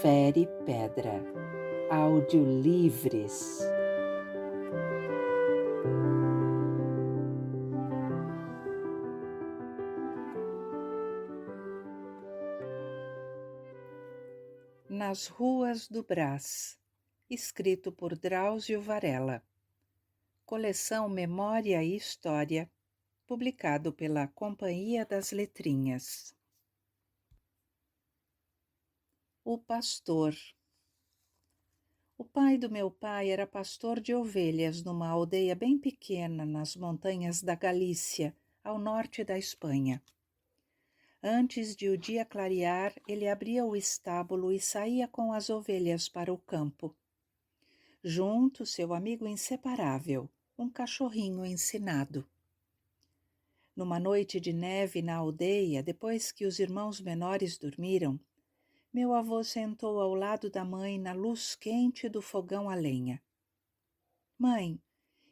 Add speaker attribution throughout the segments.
Speaker 1: Fere Pedra, audiolivres. Nas Ruas do Brás, escrito por Drauzio Varela. Coleção Memória e História, publicado pela Companhia das Letrinhas. O pastor. O pai do meu pai era pastor de ovelhas numa aldeia bem pequena nas montanhas da Galícia, ao norte da Espanha. Antes de o dia clarear, ele abria o estábulo e saía com as ovelhas para o campo. Junto, seu amigo inseparável, um cachorrinho ensinado. Numa noite de neve na aldeia, depois que os irmãos menores dormiram, meu avô sentou ao lado da mãe na luz quente do fogão a lenha. Mãe,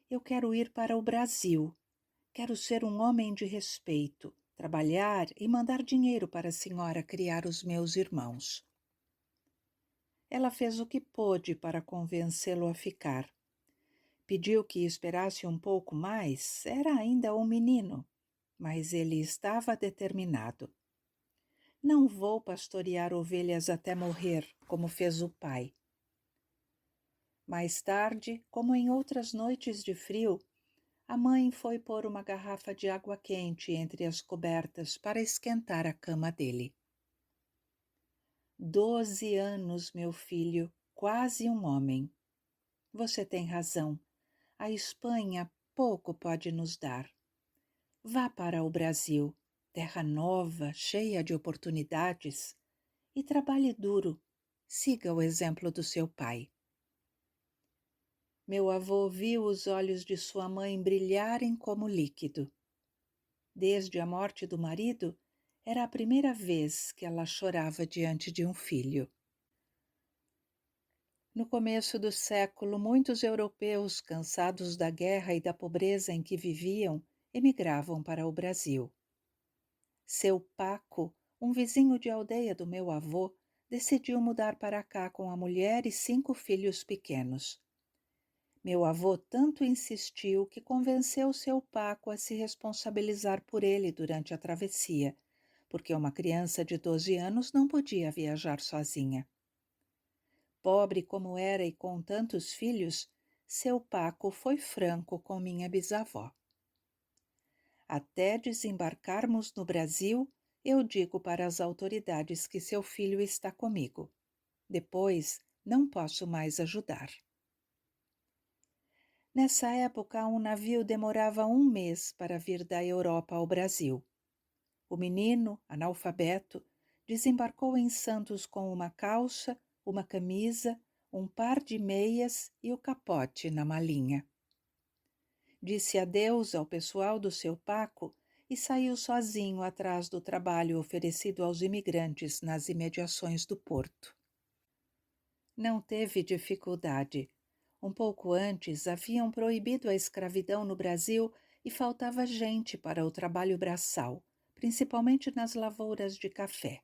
Speaker 1: eu quero ir para o Brasil. Quero ser um homem de respeito, trabalhar e mandar dinheiro para a senhora criar os meus irmãos. Ela fez o que pôde para convencê-lo a ficar. Pediu que esperasse um pouco mais, era ainda um menino, mas ele estava determinado. Não vou pastorear ovelhas até morrer, como fez o pai. Mais tarde, como em outras noites de frio, a mãe foi pôr uma garrafa de água quente entre as cobertas para esquentar a cama dele. 12 anos, meu filho, quase um homem. Você tem razão. A Espanha pouco pode nos dar. Vá para o Brasil, terra nova, cheia de oportunidades, e trabalhe duro. Siga o exemplo do seu pai. Meu avô viu os olhos de sua mãe brilharem como líquido. Desde a morte do marido, era a primeira vez que ela chorava diante de um filho. No começo do século, muitos europeus, cansados da guerra e da pobreza em que viviam, emigravam para o Brasil. Seu Paco, um vizinho de aldeia do meu avô, decidiu mudar para cá com a mulher e 5 filhos pequenos. Meu avô tanto insistiu que convenceu seu Paco a se responsabilizar por ele durante a travessia, porque uma criança de 12 anos não podia viajar sozinha. Pobre como era e com tantos filhos, seu Paco foi franco com minha bisavó. Até desembarcarmos no Brasil, eu digo para as autoridades que seu filho está comigo. Depois, não posso mais ajudar. Nessa época, um navio demorava 1 mês para vir da Europa ao Brasil. O menino, analfabeto, desembarcou em Santos com uma calça, uma camisa, um par de meias e o capote na malinha. Disse adeus ao pessoal do seu Paco e saiu sozinho atrás do trabalho oferecido aos imigrantes nas imediações do porto. Não teve dificuldade. Um pouco antes, haviam proibido a escravidão no Brasil e faltava gente para o trabalho braçal, principalmente nas lavouras de café.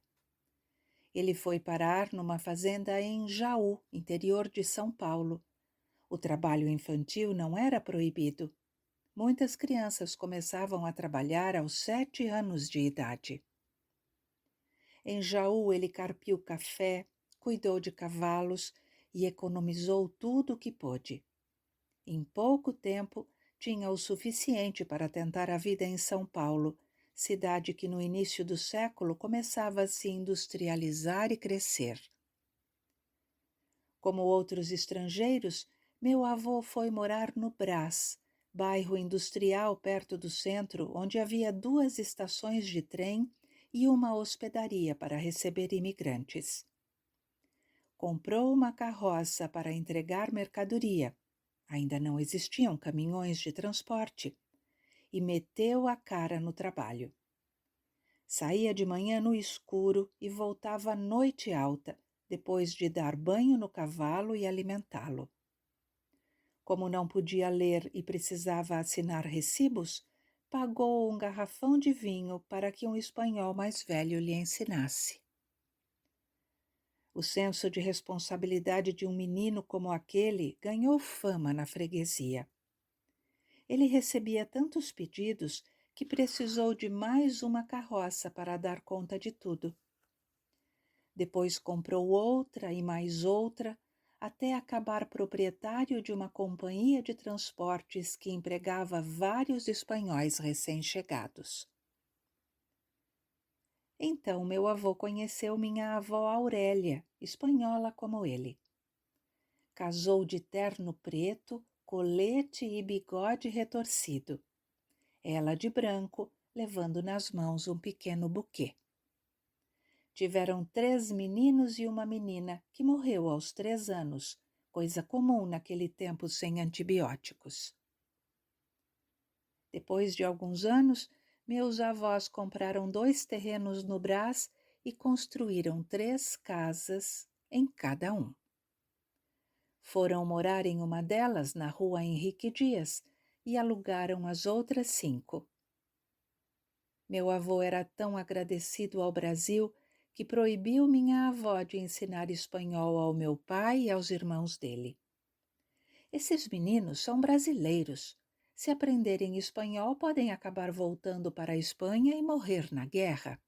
Speaker 1: Ele foi parar numa fazenda em Jaú, interior de São Paulo. O trabalho infantil não era proibido. Muitas crianças começavam a trabalhar aos 7 anos de idade. Em Jaú, ele carpiu café, cuidou de cavalos e economizou tudo o que pôde. Em pouco tempo, tinha o suficiente para tentar a vida em São Paulo, cidade que no início do século começava a se industrializar e crescer. Como outros estrangeiros, meu avô foi morar no Brás, bairro industrial perto do centro, onde havia 2 estações de trem e uma hospedaria para receber imigrantes. Comprou uma carroça para entregar mercadoria. Ainda não existiam caminhões de transporte. E meteu a cara no trabalho. Saía de manhã no escuro e voltava à noite alta, depois de dar banho no cavalo e alimentá-lo. Como não podia ler e precisava assinar recibos, pagou um garrafão de vinho para que um espanhol mais velho lhe ensinasse. O senso de responsabilidade de um menino como aquele ganhou fama na freguesia. Ele recebia tantos pedidos que precisou de mais uma carroça para dar conta de tudo. Depois comprou outra e mais outra, até acabar proprietário de uma companhia de transportes que empregava vários espanhóis recém-chegados. Então meu avô conheceu minha avó Aurélia, espanhola como ele. Casou de terno preto, colete e bigode retorcido. Ela de branco, levando nas mãos um pequeno buquê. Tiveram 3 meninos e uma menina, que morreu aos 3 anos, coisa comum naquele tempo sem antibióticos. Depois de alguns anos, meus avós compraram 2 terrenos no Brás e construíram 3 casas em cada um. Foram morar em uma delas, na rua Henrique Dias, e alugaram as outras 5. Meu avô era tão agradecido ao Brasil que proibiu minha avó de ensinar espanhol ao meu pai e aos irmãos dele. Esses meninos são brasileiros. Se aprenderem espanhol, podem acabar voltando para a Espanha e morrer na guerra.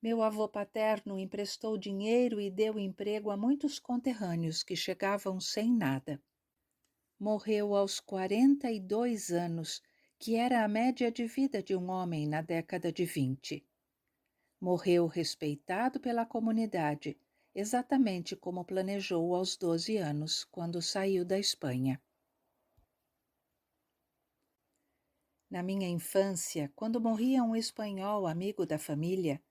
Speaker 1: Meu avô paterno emprestou dinheiro e deu emprego a muitos conterrâneos que chegavam sem nada. Morreu aos 42 anos, que era a média de vida de um homem na década de 20. Morreu respeitado pela comunidade, exatamente como planejou aos 12 anos, quando saiu da Espanha. Na minha infância, quando morria um espanhol amigo da família,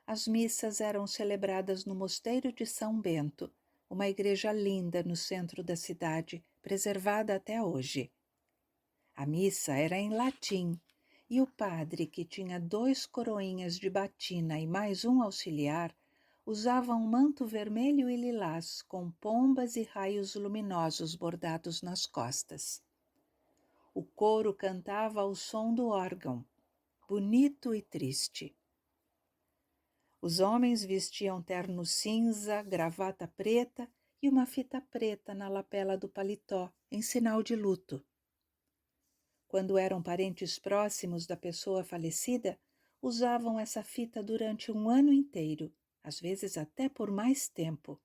Speaker 1: as missas eram celebradas no Mosteiro de São Bento, uma igreja linda no centro da cidade, preservada até hoje. A missa era em latim, e o padre, que tinha 2 coroinhas de batina e mais um auxiliar, usava um manto vermelho e lilás com pombas e raios luminosos bordados nas costas. O coro cantava ao som do órgão, bonito e triste. Os homens vestiam terno cinza, gravata preta e uma fita preta na lapela do paletó, em sinal de luto. Quando eram parentes próximos da pessoa falecida, usavam essa fita durante um ano inteiro, às vezes até por mais tempo.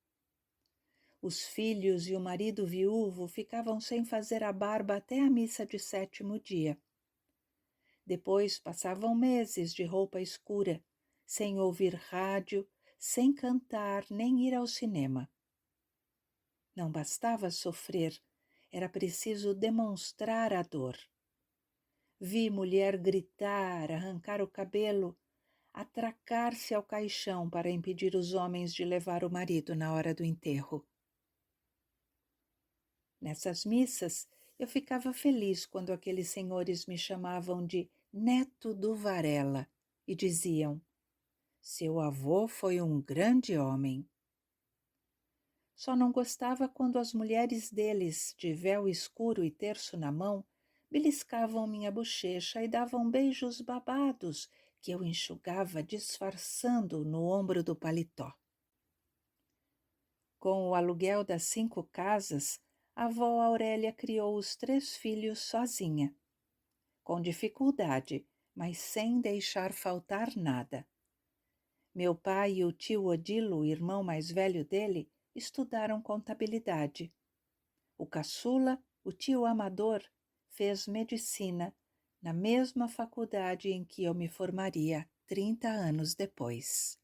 Speaker 1: Os filhos e o marido viúvo ficavam sem fazer a barba até a missa de 7º dia. Depois passavam meses de roupa escura, sem ouvir rádio, sem cantar nem ir ao cinema. Não bastava sofrer, era preciso demonstrar a dor. Vi mulher gritar, arrancar o cabelo, atracar-se ao caixão para impedir os homens de levar o marido na hora do enterro. Nessas missas, eu ficava feliz quando aqueles senhores me chamavam de Neto do Varela e diziam: seu avô foi um grande homem. Só não gostava quando as mulheres deles, de véu escuro e terço na mão, beliscavam minha bochecha e davam beijos babados que eu enxugava disfarçando no ombro do paletó. Com o aluguel das 5 casas, a avó Aurélia criou os 3 filhos sozinha. Com dificuldade, mas sem deixar faltar nada. Meu pai e o tio Odilo, o irmão mais velho dele, estudaram contabilidade. O caçula, o tio Amador, fez medicina na mesma faculdade em que eu me formaria 30 anos depois.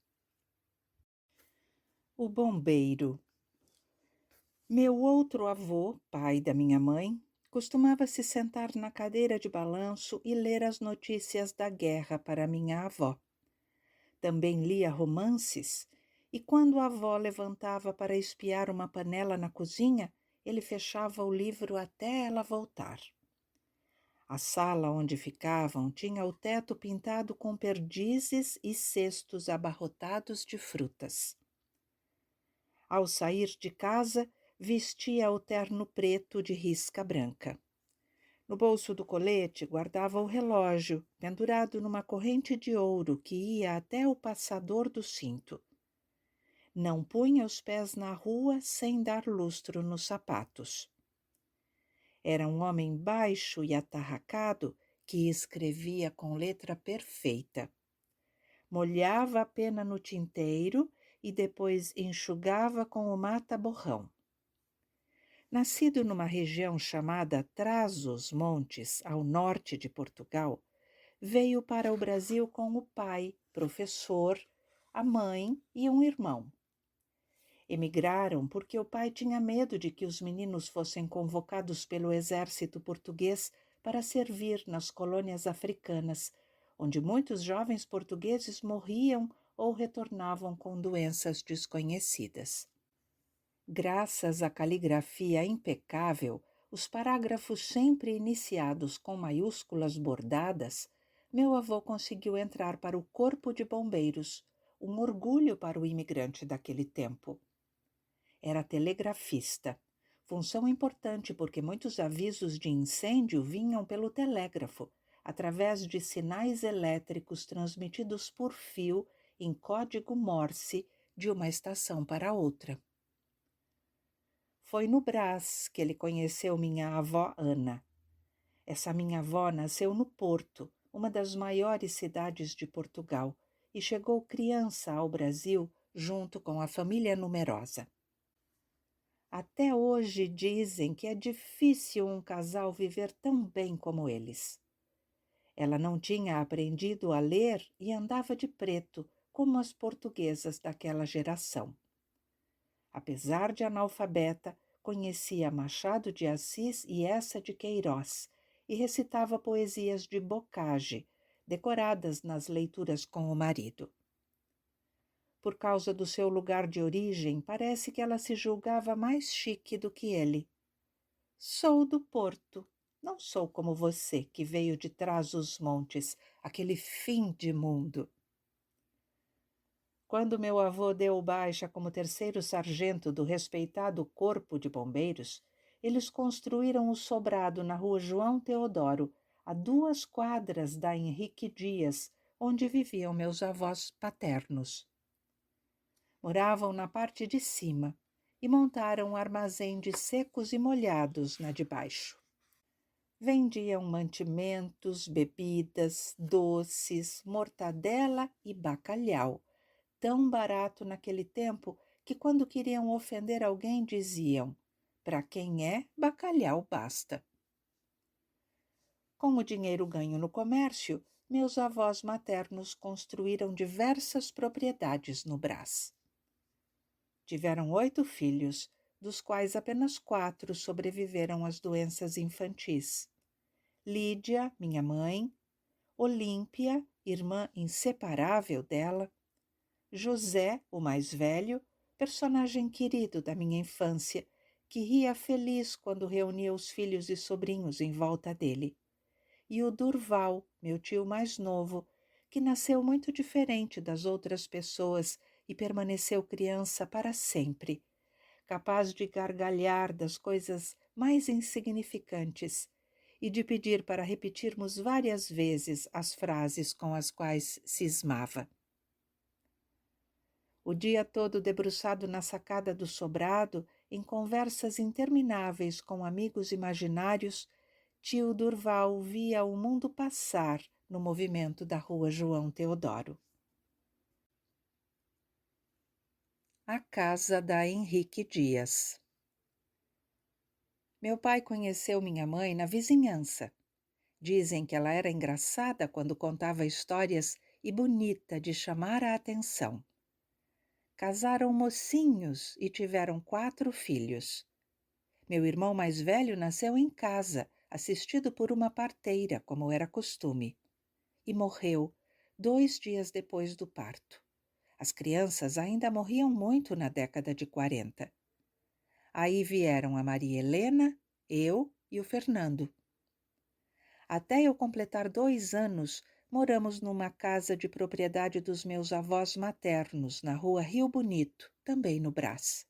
Speaker 1: O bombeiro. Meu outro avô, pai da minha mãe, costumava se sentar na cadeira de balanço e ler as notícias da guerra para minha avó. Também lia romances, e quando a avó levantava para espiar uma panela na cozinha, ele fechava o livro até ela voltar. A sala onde ficavam tinha o teto pintado com perdizes e cestos abarrotados de frutas. Ao sair de casa, vestia o terno preto de risca branca. No bolso do colete guardava o relógio, pendurado numa corrente de ouro que ia até o passador do cinto. Não punha os pés na rua sem dar lustro nos sapatos. Era um homem baixo e atarracado que escrevia com letra perfeita. Molhava a pena no tinteiro e depois enxugava com o mata-borrão. Nascido numa região chamada Trás-os-Montes, ao norte de Portugal, veio para o Brasil com o pai, professor, a mãe e um irmão. Emigraram porque o pai tinha medo de que os meninos fossem convocados pelo exército português para servir nas colônias africanas, onde muitos jovens portugueses morriam ou retornavam com doenças desconhecidas. Graças à caligrafia impecável, os parágrafos sempre iniciados com maiúsculas bordadas, meu avô conseguiu entrar para o Corpo de Bombeiros, um orgulho para o imigrante daquele tempo. Era telegrafista, função importante porque muitos avisos de incêndio vinham pelo telégrafo, através de sinais elétricos transmitidos por fio em código Morse de uma estação para outra. Foi no Brás que ele conheceu minha avó Ana. Essa minha avó nasceu no Porto, uma das maiores cidades de Portugal, e chegou criança ao Brasil junto com a família numerosa. Até hoje dizem que é difícil um casal viver tão bem como eles. Ela não tinha aprendido a ler e andava de preto, como as portuguesas daquela geração. Apesar de analfabeta, conhecia Machado de Assis e Eça de Queiroz e recitava poesias de Bocage, decoradas nas leituras com o marido. Por causa do seu lugar de origem, parece que ela se julgava mais chique do que ele. Sou do Porto, não sou como você, que veio de Trás-os-Montes, aquele fim de mundo. Quando meu avô deu baixa como terceiro sargento do respeitado Corpo de Bombeiros, eles construíram o sobrado na rua João Teodoro, a 2 quadras da Henrique Dias, onde viviam meus avós paternos. Moravam na parte de cima e montaram um armazém de secos e molhados na de baixo. Vendiam mantimentos, bebidas, doces, mortadela e bacalhau, tão barato naquele tempo que quando queriam ofender alguém diziam: "Para quem é, bacalhau basta". Com o dinheiro ganho no comércio, meus avós maternos construíram diversas propriedades no Brás. Tiveram 8 filhos, dos quais apenas 4 sobreviveram às doenças infantis. Lídia, minha mãe, Olímpia, irmã inseparável dela, José, o mais velho, personagem querido da minha infância, que ria feliz quando reunia os filhos e sobrinhos em volta dele, e o Durval, meu tio mais novo, que nasceu muito diferente das outras pessoas e permaneceu criança para sempre, capaz de gargalhar das coisas mais insignificantes e de pedir para repetirmos várias vezes as frases com as quais cismava. O dia todo debruçado na sacada do sobrado, em conversas intermináveis com amigos imaginários, tio Durval via o mundo passar no movimento da rua João Teodoro. A casa da Henrique Dias. Meu pai conheceu minha mãe na vizinhança. Dizem que ela era engraçada quando contava histórias e bonita de chamar a atenção. Casaram mocinhos e tiveram 4 filhos. Meu irmão mais velho nasceu em casa, assistido por uma parteira, como era costume, e morreu 2 dias depois do parto. As crianças ainda morriam muito na década de 40. Aí vieram a Maria Helena, eu e o Fernando. Até eu completar 2 anos, moramos numa casa de propriedade dos meus avós maternos, na rua Rio Bonito, também no Brás.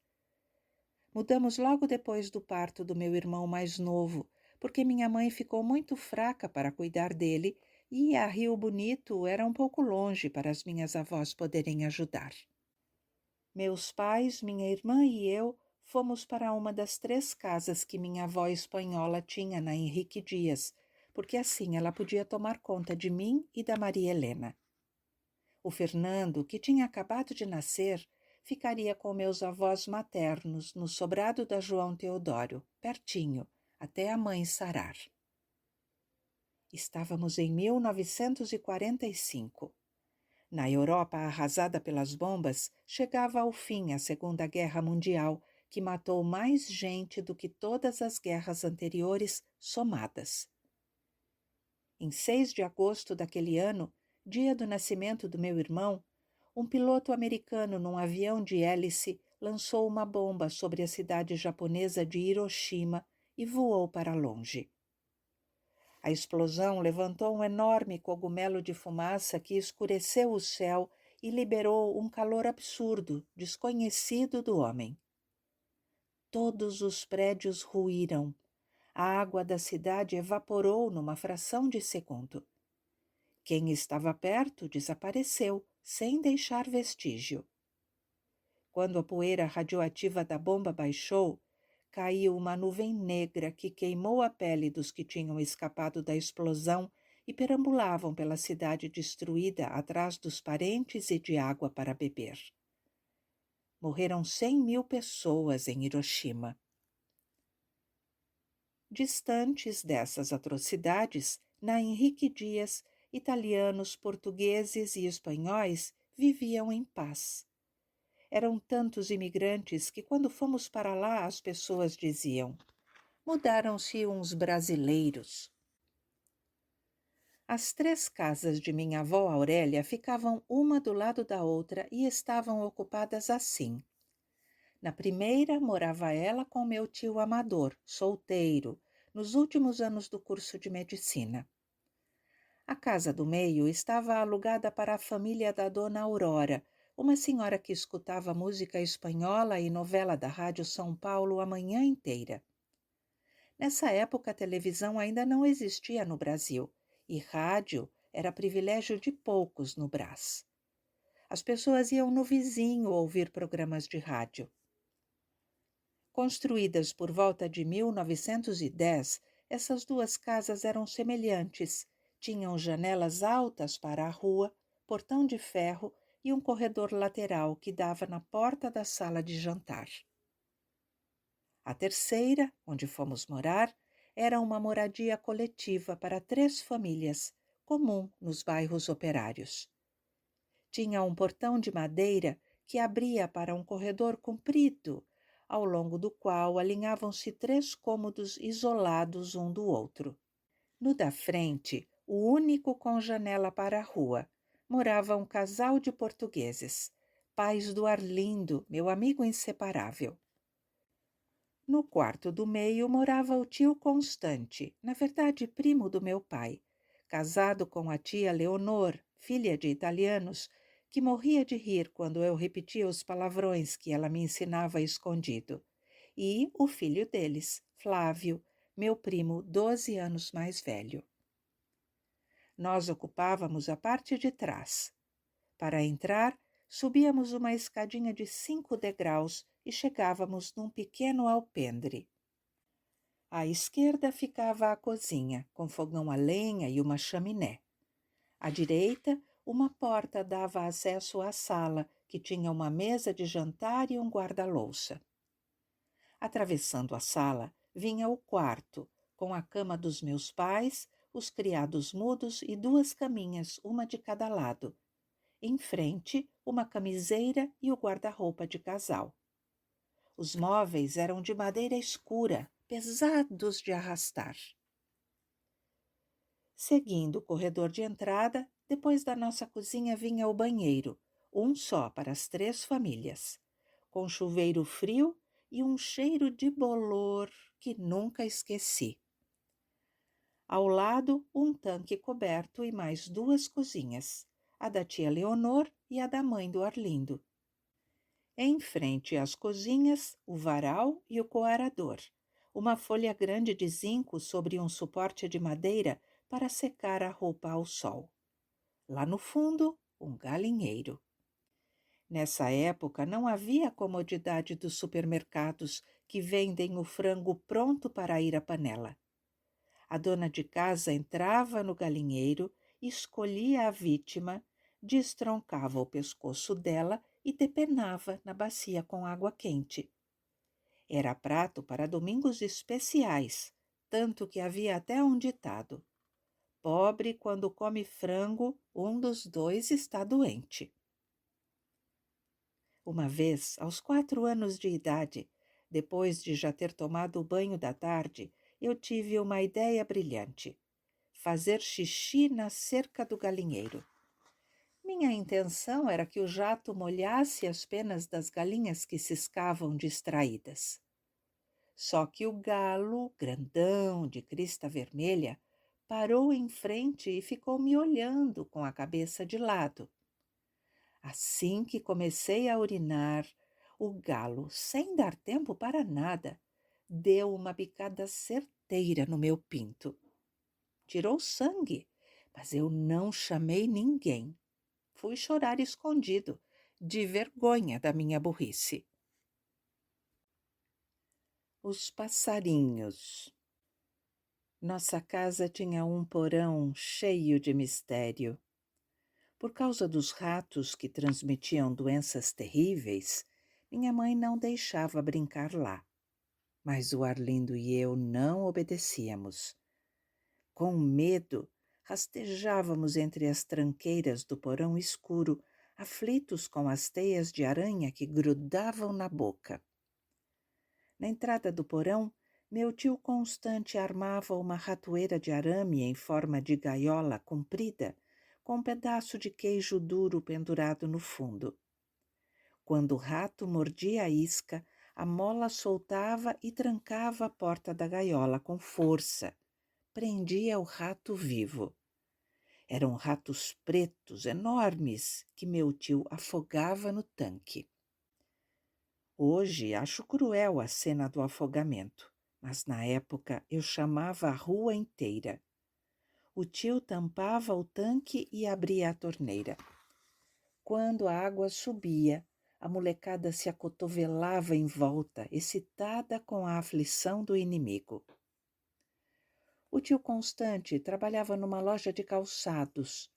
Speaker 1: Mudamos logo depois do parto do meu irmão mais novo, porque minha mãe ficou muito fraca para cuidar dele e a Rio Bonito era um pouco longe para as minhas avós poderem ajudar. Meus pais, minha irmã e eu fomos para uma das 3 casas que minha avó espanhola tinha na Henrique Dias, porque assim ela podia tomar conta de mim e da Maria Helena. O Fernando, que tinha acabado de nascer, ficaria com meus avós maternos no sobrado da João Teodório, pertinho, até a mãe sarar. Estávamos em 1945. Na Europa arrasada pelas bombas, chegava ao fim a Segunda Guerra Mundial, que matou mais gente do que todas as guerras anteriores somadas. Em 6 de agosto daquele ano, dia do nascimento do meu irmão, um piloto americano num avião de hélice lançou uma bomba sobre a cidade japonesa de Hiroshima e voou para longe. A explosão levantou um enorme cogumelo de fumaça que escureceu o céu e liberou um calor absurdo, desconhecido do homem. Todos os prédios ruíram. A água da cidade evaporou numa fração de segundo. Quem estava perto desapareceu, sem deixar vestígio. Quando a poeira radioativa da bomba baixou, caiu uma nuvem negra que queimou a pele dos que tinham escapado da explosão e perambulavam pela cidade destruída atrás dos parentes e de água para beber. Morreram 100.000 pessoas em Hiroshima. Distantes dessas atrocidades, na Henrique Dias, italianos, portugueses e espanhóis viviam em paz. Eram tantos imigrantes que, quando fomos para lá, as pessoas diziam: mudaram-se uns brasileiros. As 3 casas de minha avó Aurélia ficavam uma do lado da outra e estavam ocupadas assim. Na primeira morava ela com meu tio Amador, solteiro, nos últimos anos do curso de medicina. A casa do meio estava alugada para a família da dona Aurora, uma senhora que escutava música espanhola e novela da Rádio São Paulo a manhã inteira. Nessa época, a televisão ainda não existia no Brasil e rádio era privilégio de poucos no Brás. As pessoas iam no vizinho ouvir programas de rádio. Construídas por volta de 1910, essas 2 casas eram semelhantes. Tinham janelas altas para a rua, portão de ferro e um corredor lateral que dava na porta da sala de jantar. A terceira, onde fomos morar, era uma moradia coletiva para 3 famílias, comum nos bairros operários. Tinha um portão de madeira que abria para um corredor comprido, ao longo do qual alinhavam-se 3 cômodos isolados um do outro. No da frente, o único com janela para a rua, morava um casal de portugueses, pais do Arlindo, meu amigo inseparável. No quarto do meio morava o tio Constante, na verdade primo do meu pai, casado com a tia Leonor, filha de italianos, que morria de rir quando eu repetia os palavrões que ela me ensinava escondido, e o filho deles, Flávio, meu primo 12 anos mais velho. Nós ocupávamos a parte de trás. Para entrar, subíamos uma escadinha de 5 degraus e chegávamos num pequeno alpendre. À esquerda ficava a cozinha, com fogão a lenha e uma chaminé. À direita, uma porta dava acesso à sala, que tinha uma mesa de jantar e um guarda-louça. Atravessando a sala, vinha o quarto, com a cama dos meus pais, os criados mudos e 2 caminhas, uma de cada lado. Em frente, uma camiseira e o guarda-roupa de casal. Os móveis eram de madeira escura, pesados de arrastar. Seguindo o corredor de entrada, depois da nossa cozinha vinha o banheiro, um só para as 3 famílias, com chuveiro frio e um cheiro de bolor que nunca esqueci. Ao lado, um tanque coberto e mais 2 cozinhas, a da tia Leonor e a da mãe do Arlindo. Em frente às cozinhas, o varal e o coarador, uma folha grande de zinco sobre um suporte de madeira para secar a roupa ao sol. Lá no fundo, um galinheiro. Nessa época não havia a comodidade dos supermercados que vendem o frango pronto para ir à panela. A dona de casa entrava no galinheiro, escolhia a vítima, destroncava o pescoço dela e depenava na bacia com água quente. Era prato para domingos especiais, tanto que havia até um ditado: pobre, quando come frango, um dos dois está doente. Uma vez, aos 4 anos de idade, depois de já ter tomado o banho da tarde, eu tive uma ideia brilhante: fazer xixi na cerca do galinheiro. Minha intenção era que o jato molhasse as penas das galinhas que ciscavam distraídas. Só que o galo, grandão, de crista vermelha, parou em frente e ficou me olhando com a cabeça de lado. Assim que comecei a urinar, o galo, sem dar tempo para nada, deu uma bicada certeira no meu pinto. Tirou sangue, mas eu não chamei ninguém. Fui chorar escondido, de vergonha da minha burrice. Os passarinhos. Nossa casa tinha um porão cheio de mistério. Por causa dos ratos que transmitiam doenças terríveis, minha mãe não deixava brincar lá. Mas o Arlindo e eu não obedecíamos. Com medo, rastejávamos entre as tranqueiras do porão escuro, aflitos com as teias de aranha que grudavam na boca. Na entrada do porão, meu tio Constante armava uma ratoeira de arame em forma de gaiola comprida, com um pedaço de queijo duro pendurado no fundo. Quando o rato mordia a isca, a mola soltava e trancava a porta da gaiola com força. Prendia o rato vivo. Eram ratos pretos enormes que meu tio afogava no tanque. Hoje acho cruel a cena do afogamento, mas na época eu chamava a rua inteira. O tio tampava o tanque e abria a torneira. Quando a água subia, a molecada se acotovelava em volta, excitada com a aflição do inimigo. O tio Constante trabalhava numa loja de calçados,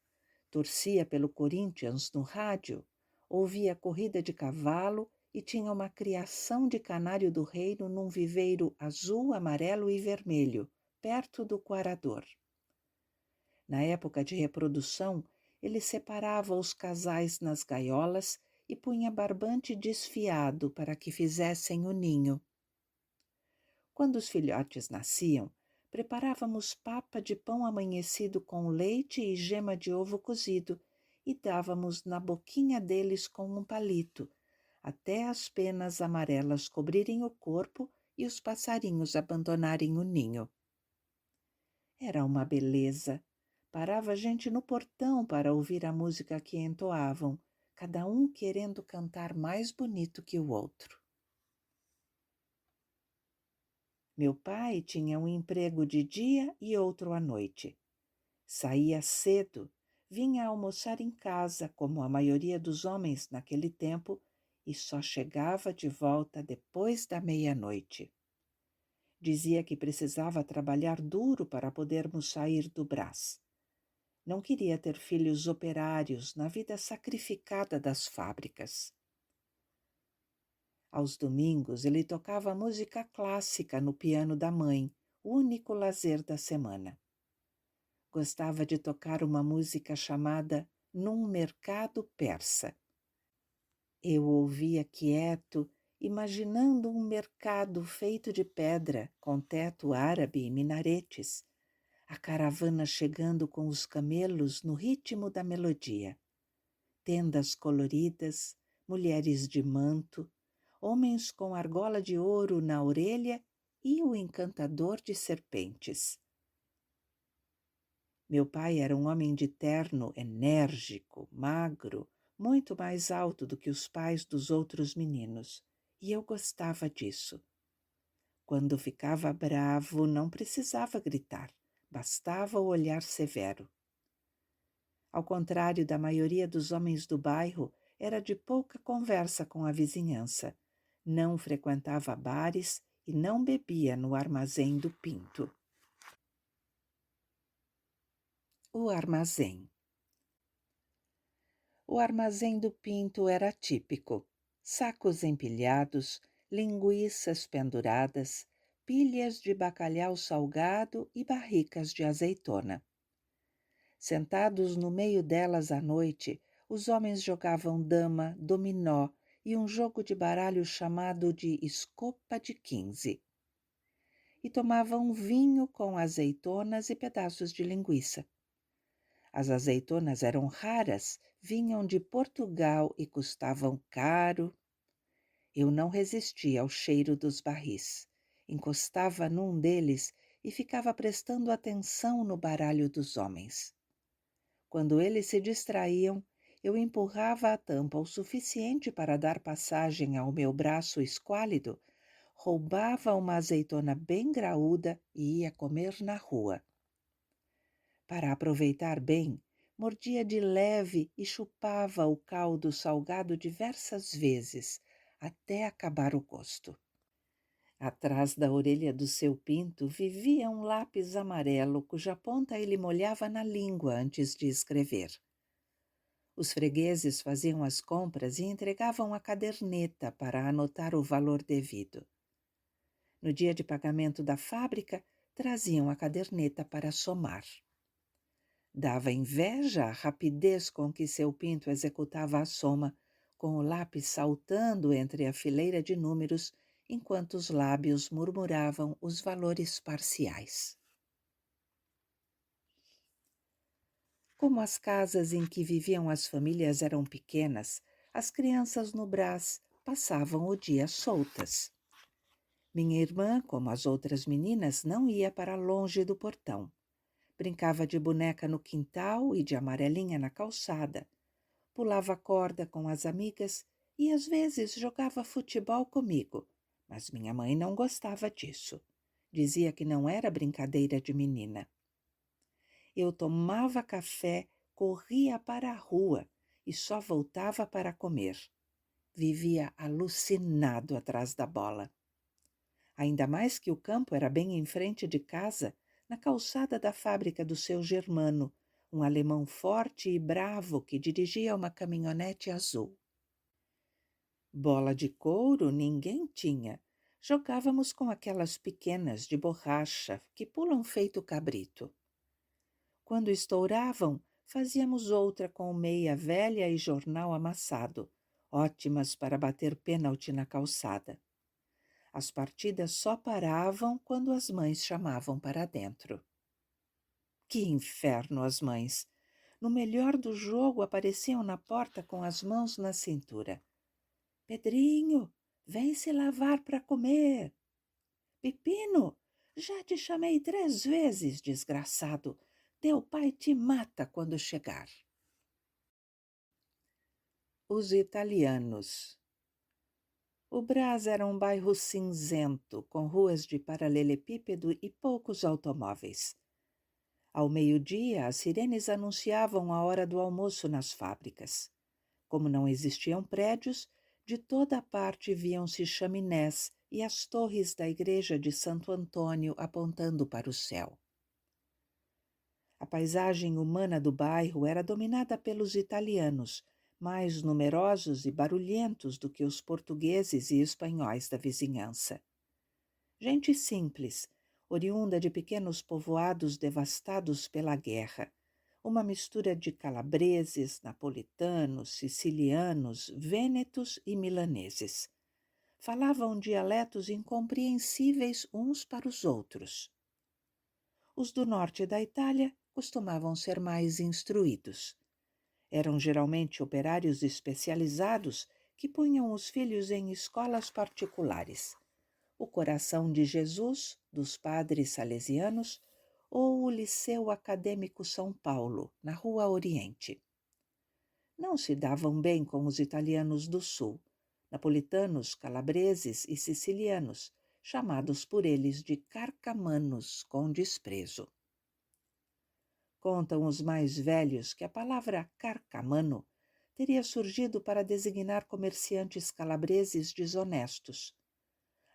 Speaker 1: torcia pelo Corinthians no rádio, ouvia corrida de cavalo e tinha uma criação de canário do reino num viveiro azul, amarelo e vermelho, perto do coarador. Na época de reprodução, ele separava os casais nas gaiolas e punha barbante desfiado para que fizessem o ninho. Quando os filhotes nasciam, preparávamos papa de pão amanhecido com leite e gema de ovo cozido e dávamos na boquinha deles com um palito, até as penas amarelas cobrirem o corpo e os passarinhos abandonarem o ninho. Era uma beleza. Parava gente no portão para ouvir a música que entoavam, cada um querendo cantar mais bonito que o outro. Meu pai tinha um emprego de dia e outro à noite. Saía cedo, vinha almoçar em casa, como a maioria dos homens naquele tempo, e só chegava de volta depois da meia-noite. Dizia que precisava trabalhar duro para podermos sair do Brás. Não queria ter filhos operários na vida sacrificada das fábricas. Aos domingos, ele tocava música clássica no piano da mãe, o único lazer da semana. Gostava de tocar uma música chamada Num Mercado Persa. Eu ouvia quieto, imaginando um mercado feito de pedra, com teto árabe e minaretes, a caravana chegando com os camelos no ritmo da melodia. Tendas coloridas, mulheres de manto, homens com argola de ouro na orelha e o encantador de serpentes. Meu pai era um homem de terno enérgico, magro, muito mais alto do que os pais dos outros meninos, e eu gostava disso. Quando ficava bravo, não precisava gritar, bastava o olhar severo. Ao contrário da maioria dos homens do bairro, era de pouca conversa com a vizinhança. Não frequentava bares e não bebia no armazém do Pinto. O armazém. O armazém do Pinto era típico. Sacos empilhados, linguiças penduradas, pilhas de bacalhau salgado e barricas de azeitona. Sentados no meio delas à noite, os homens jogavam dama, dominó e um jogo de baralho chamado de escopa de 15. E tomavam vinho com azeitonas e pedaços de linguiça. As azeitonas eram raras, vinham de Portugal e custavam caro. Eu não resistia ao cheiro dos barris. Encostava num deles e ficava prestando atenção no baralho dos homens. Quando eles se distraíam, eu empurrava a tampa o suficiente para dar passagem ao meu braço esquálido, roubava uma azeitona bem graúda e ia comer na rua. Para aproveitar bem, mordia de leve e chupava o caldo salgado diversas vezes, até acabar o gosto. Atrás da orelha do seu pinto vivia um lápis amarelo cuja ponta ele molhava na língua antes de escrever. Os fregueses faziam as compras e entregavam a caderneta para anotar o valor devido. No dia de pagamento da fábrica, traziam a caderneta para somar. Dava inveja a rapidez com que seu pinto executava a soma, com o lápis saltando entre a fileira de números, enquanto os lábios murmuravam os valores parciais. Como as casas em que viviam as famílias eram pequenas, as crianças no Brás passavam o dia soltas. Minha irmã, como as outras meninas, não ia para longe do portão. Brincava de boneca no quintal e de amarelinha na calçada. Pulava corda com as amigas e às vezes jogava futebol comigo, mas minha mãe não gostava disso. Dizia que não era brincadeira de menina. Eu tomava café, corria para a rua e só voltava para comer. Vivia alucinado atrás da bola. Ainda mais que o campo era bem em frente de casa, na calçada da fábrica do seu Germano, um alemão forte e bravo que dirigia uma caminhonete azul. Bola de couro ninguém tinha. Jogávamos com aquelas pequenas de borracha que pulam feito cabrito. Quando estouravam, fazíamos outra com meia velha e jornal amassado, ótimas para bater pênalti na calçada. As partidas só paravam quando as mães chamavam para dentro. Que inferno as mães! No melhor do jogo apareciam na porta com as mãos na cintura. Pedrinho, vem se lavar para comer. Pepino, já te chamei 3 vezes, desgraçado. Teu pai te mata quando chegar. Os italianos. O Brás era um bairro cinzento, com ruas de paralelepípedo e poucos automóveis. Ao meio-dia, as sirenes anunciavam a hora do almoço nas fábricas. Como não existiam prédios, de toda a parte viam-se chaminés e as torres da igreja de Santo Antônio apontando para o céu. A paisagem humana do bairro era dominada pelos italianos, mais numerosos e barulhentos do que os portugueses e espanhóis da vizinhança. Gente simples, oriunda de pequenos povoados devastados pela guerra, uma mistura de calabreses, napolitanos, sicilianos, vênetos e milaneses. Falavam dialetos incompreensíveis uns para os outros. Os do norte da Itália costumavam ser mais instruídos. Eram geralmente operários especializados que punham os filhos em escolas particulares. O Coração de Jesus, dos padres salesianos, ou o Liceu Acadêmico São Paulo, na Rua Oriente. Não se davam bem com os italianos do Sul, napolitanos, calabreses e sicilianos, chamados por eles de carcamanos com desprezo. Contam os mais velhos que a palavra carcamano teria surgido para designar comerciantes calabreses desonestos.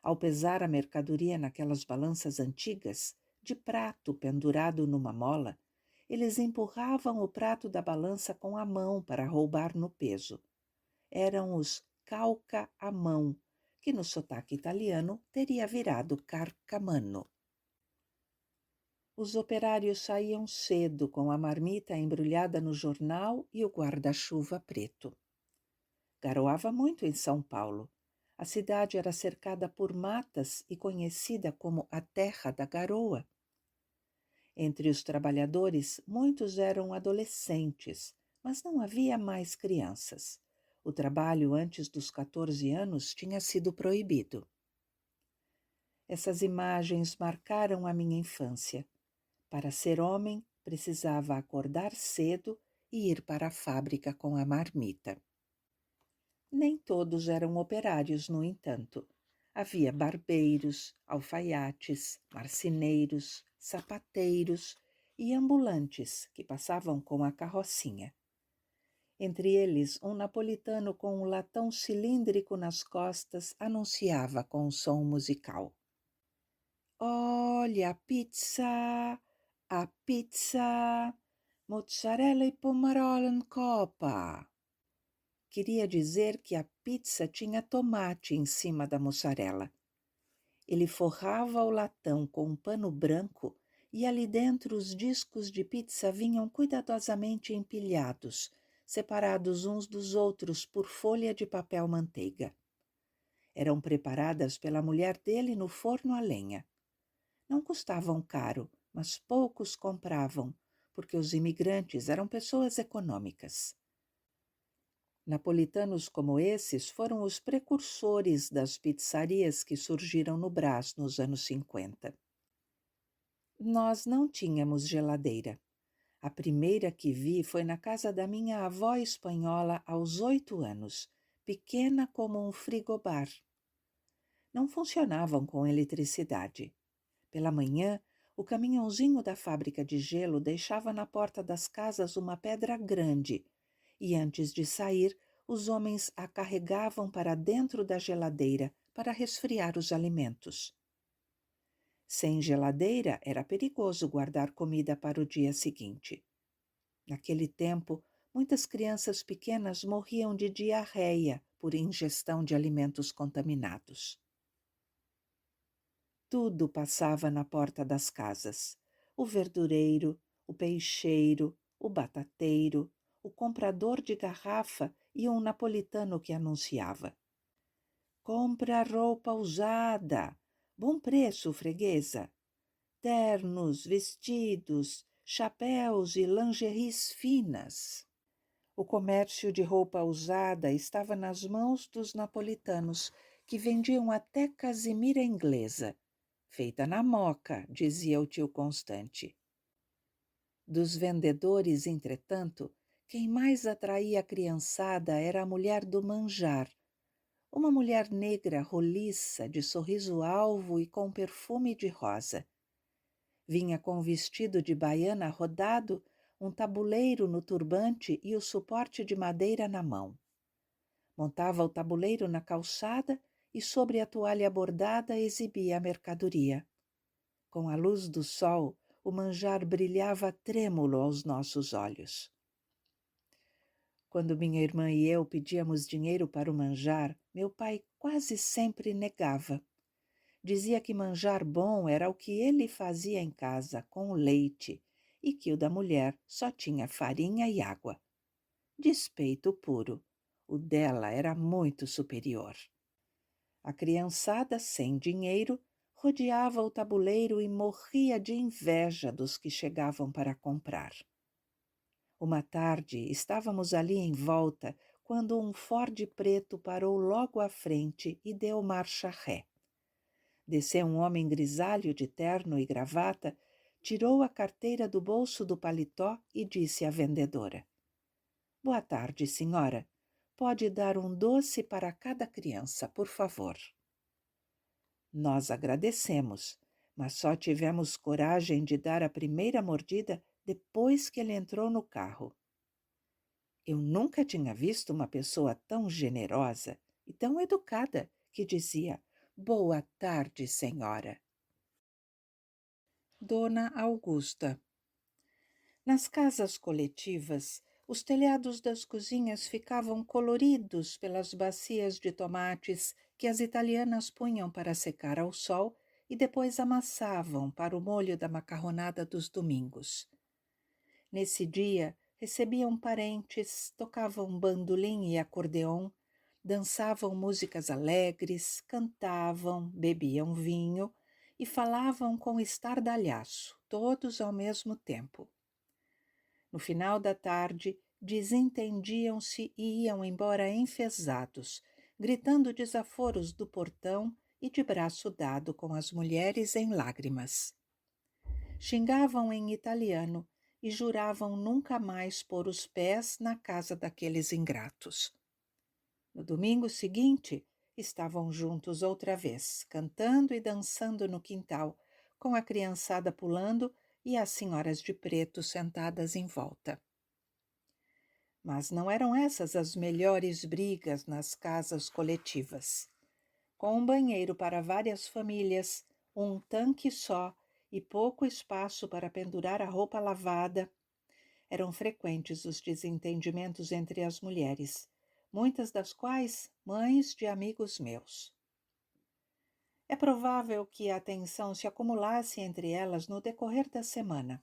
Speaker 1: Ao pesar a mercadoria naquelas balanças antigas, de prato pendurado numa mola, eles empurravam o prato da balança com a mão para roubar no peso. Eram os calca à mão, que no sotaque italiano teria virado carcamano. Os operários saíam cedo com a marmita embrulhada no jornal e o guarda-chuva preto. Garoava muito em São Paulo. A cidade era cercada por matas e conhecida como a Terra da Garoa. Entre os trabalhadores, muitos eram adolescentes, mas não havia mais crianças. O trabalho antes dos 14 anos tinha sido proibido. Essas imagens marcaram a minha infância. Para ser homem, precisava acordar cedo e ir para a fábrica com a marmita. Nem todos eram operários, no entanto. Havia barbeiros, alfaiates, marceneiros, sapateiros e ambulantes que passavam com a carrocinha. Entre eles, um napolitano com um latão cilíndrico nas costas anunciava com um som musical. Olha a pizza, mozzarella e pomarola em copa. Queria dizer que a pizza tinha tomate em cima da mussarela. Ele forrava o latão com um pano branco e ali dentro os discos de pizza vinham cuidadosamente empilhados, separados uns dos outros por folha de papel manteiga. Eram preparadas pela mulher dele no forno a lenha. Não custavam caro, mas poucos compravam, porque os imigrantes eram pessoas econômicas. Napolitanos como esses foram os precursores das pizzarias que surgiram no Brás nos anos 50. Nós não tínhamos geladeira. A primeira que vi foi na casa da minha avó espanhola aos 8 anos, pequena como um frigobar. Não funcionavam com eletricidade. Pela manhã, o caminhãozinho da fábrica de gelo deixava na porta das casas uma pedra grande, e antes de sair, os homens a carregavam para dentro da geladeira para resfriar os alimentos. Sem geladeira, era perigoso guardar comida para o dia seguinte. Naquele tempo, muitas crianças pequenas morriam de diarreia por ingestão de alimentos contaminados. Tudo passava na porta das casas: o verdureiro, o peixeiro, o batateiro, o comprador de garrafa e um napolitano que anunciava: compra roupa usada, bom preço, freguesa. Ternos, vestidos, chapéus e lingeries finas. O comércio de roupa usada estava nas mãos dos napolitanos, que vendiam até casimira inglesa. Feita na moca, dizia o tio Constante. Dos vendedores, entretanto, quem mais atraía a criançada era a mulher do manjar, uma mulher negra roliça, de sorriso alvo e com perfume de rosa. Vinha com um vestido de baiana rodado, um tabuleiro no turbante e o suporte de madeira na mão. Montava o tabuleiro na calçada e sobre a toalha bordada exibia a mercadoria. Com a luz do sol, o manjar brilhava trêmulo aos nossos olhos. Quando minha irmã e eu pedíamos dinheiro para o manjar, meu pai quase sempre negava. Dizia que manjar bom era o que ele fazia em casa, com leite, e que o da mulher só tinha farinha e água. Despeito puro. O dela era muito superior. A criançada, sem dinheiro, rodeava o tabuleiro e morria de inveja dos que chegavam para comprar. Uma tarde, estávamos ali em volta, quando um Ford preto parou logo à frente e deu marcha ré. Desceu um homem grisalho de terno e gravata, tirou a carteira do bolso do paletó e disse à vendedora: Boa tarde, senhora. Pode dar um doce para cada criança, por favor. Nós agradecemos, mas só tivemos coragem de dar a primeira mordida depois que ele entrou no carro. Eu nunca tinha visto uma pessoa tão generosa e tão educada que dizia: Boa tarde, senhora. Dona Augusta. Nas casas coletivas, os telhados das cozinhas ficavam coloridos pelas bacias de tomates que as italianas punham para secar ao sol e depois amassavam para o molho da macarronada dos domingos. Nesse dia, recebiam parentes, tocavam bandolim e acordeon, dançavam músicas alegres, cantavam, bebiam vinho e falavam com estardalhaço, todos ao mesmo tempo. No final da tarde, desentendiam-se e iam embora enfesados, gritando desaforos do portão e de braço dado com as mulheres em lágrimas. Xingavam em italiano e juravam nunca mais pôr os pés na casa daqueles ingratos. No domingo seguinte, estavam juntos outra vez, cantando e dançando no quintal, com a criançada pulando e as senhoras de preto sentadas em volta. Mas não eram essas as melhores brigas nas casas coletivas. Com um banheiro para várias famílias, um tanque só e pouco espaço para pendurar a roupa lavada, eram frequentes os desentendimentos entre as mulheres, muitas das quais mães de amigos meus. É provável que a tensão se acumulasse entre elas no decorrer da semana,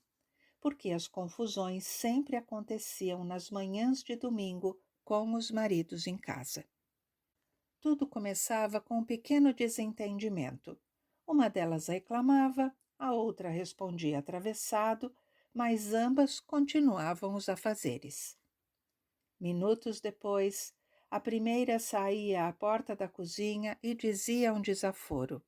Speaker 1: porque as confusões sempre aconteciam nas manhãs de domingo com os maridos em casa. Tudo começava com um pequeno desentendimento. Uma delas reclamava, a outra respondia atravessado, mas ambas continuavam os afazeres. Minutos depois, a primeira saía à porta da cozinha e dizia um desaforo.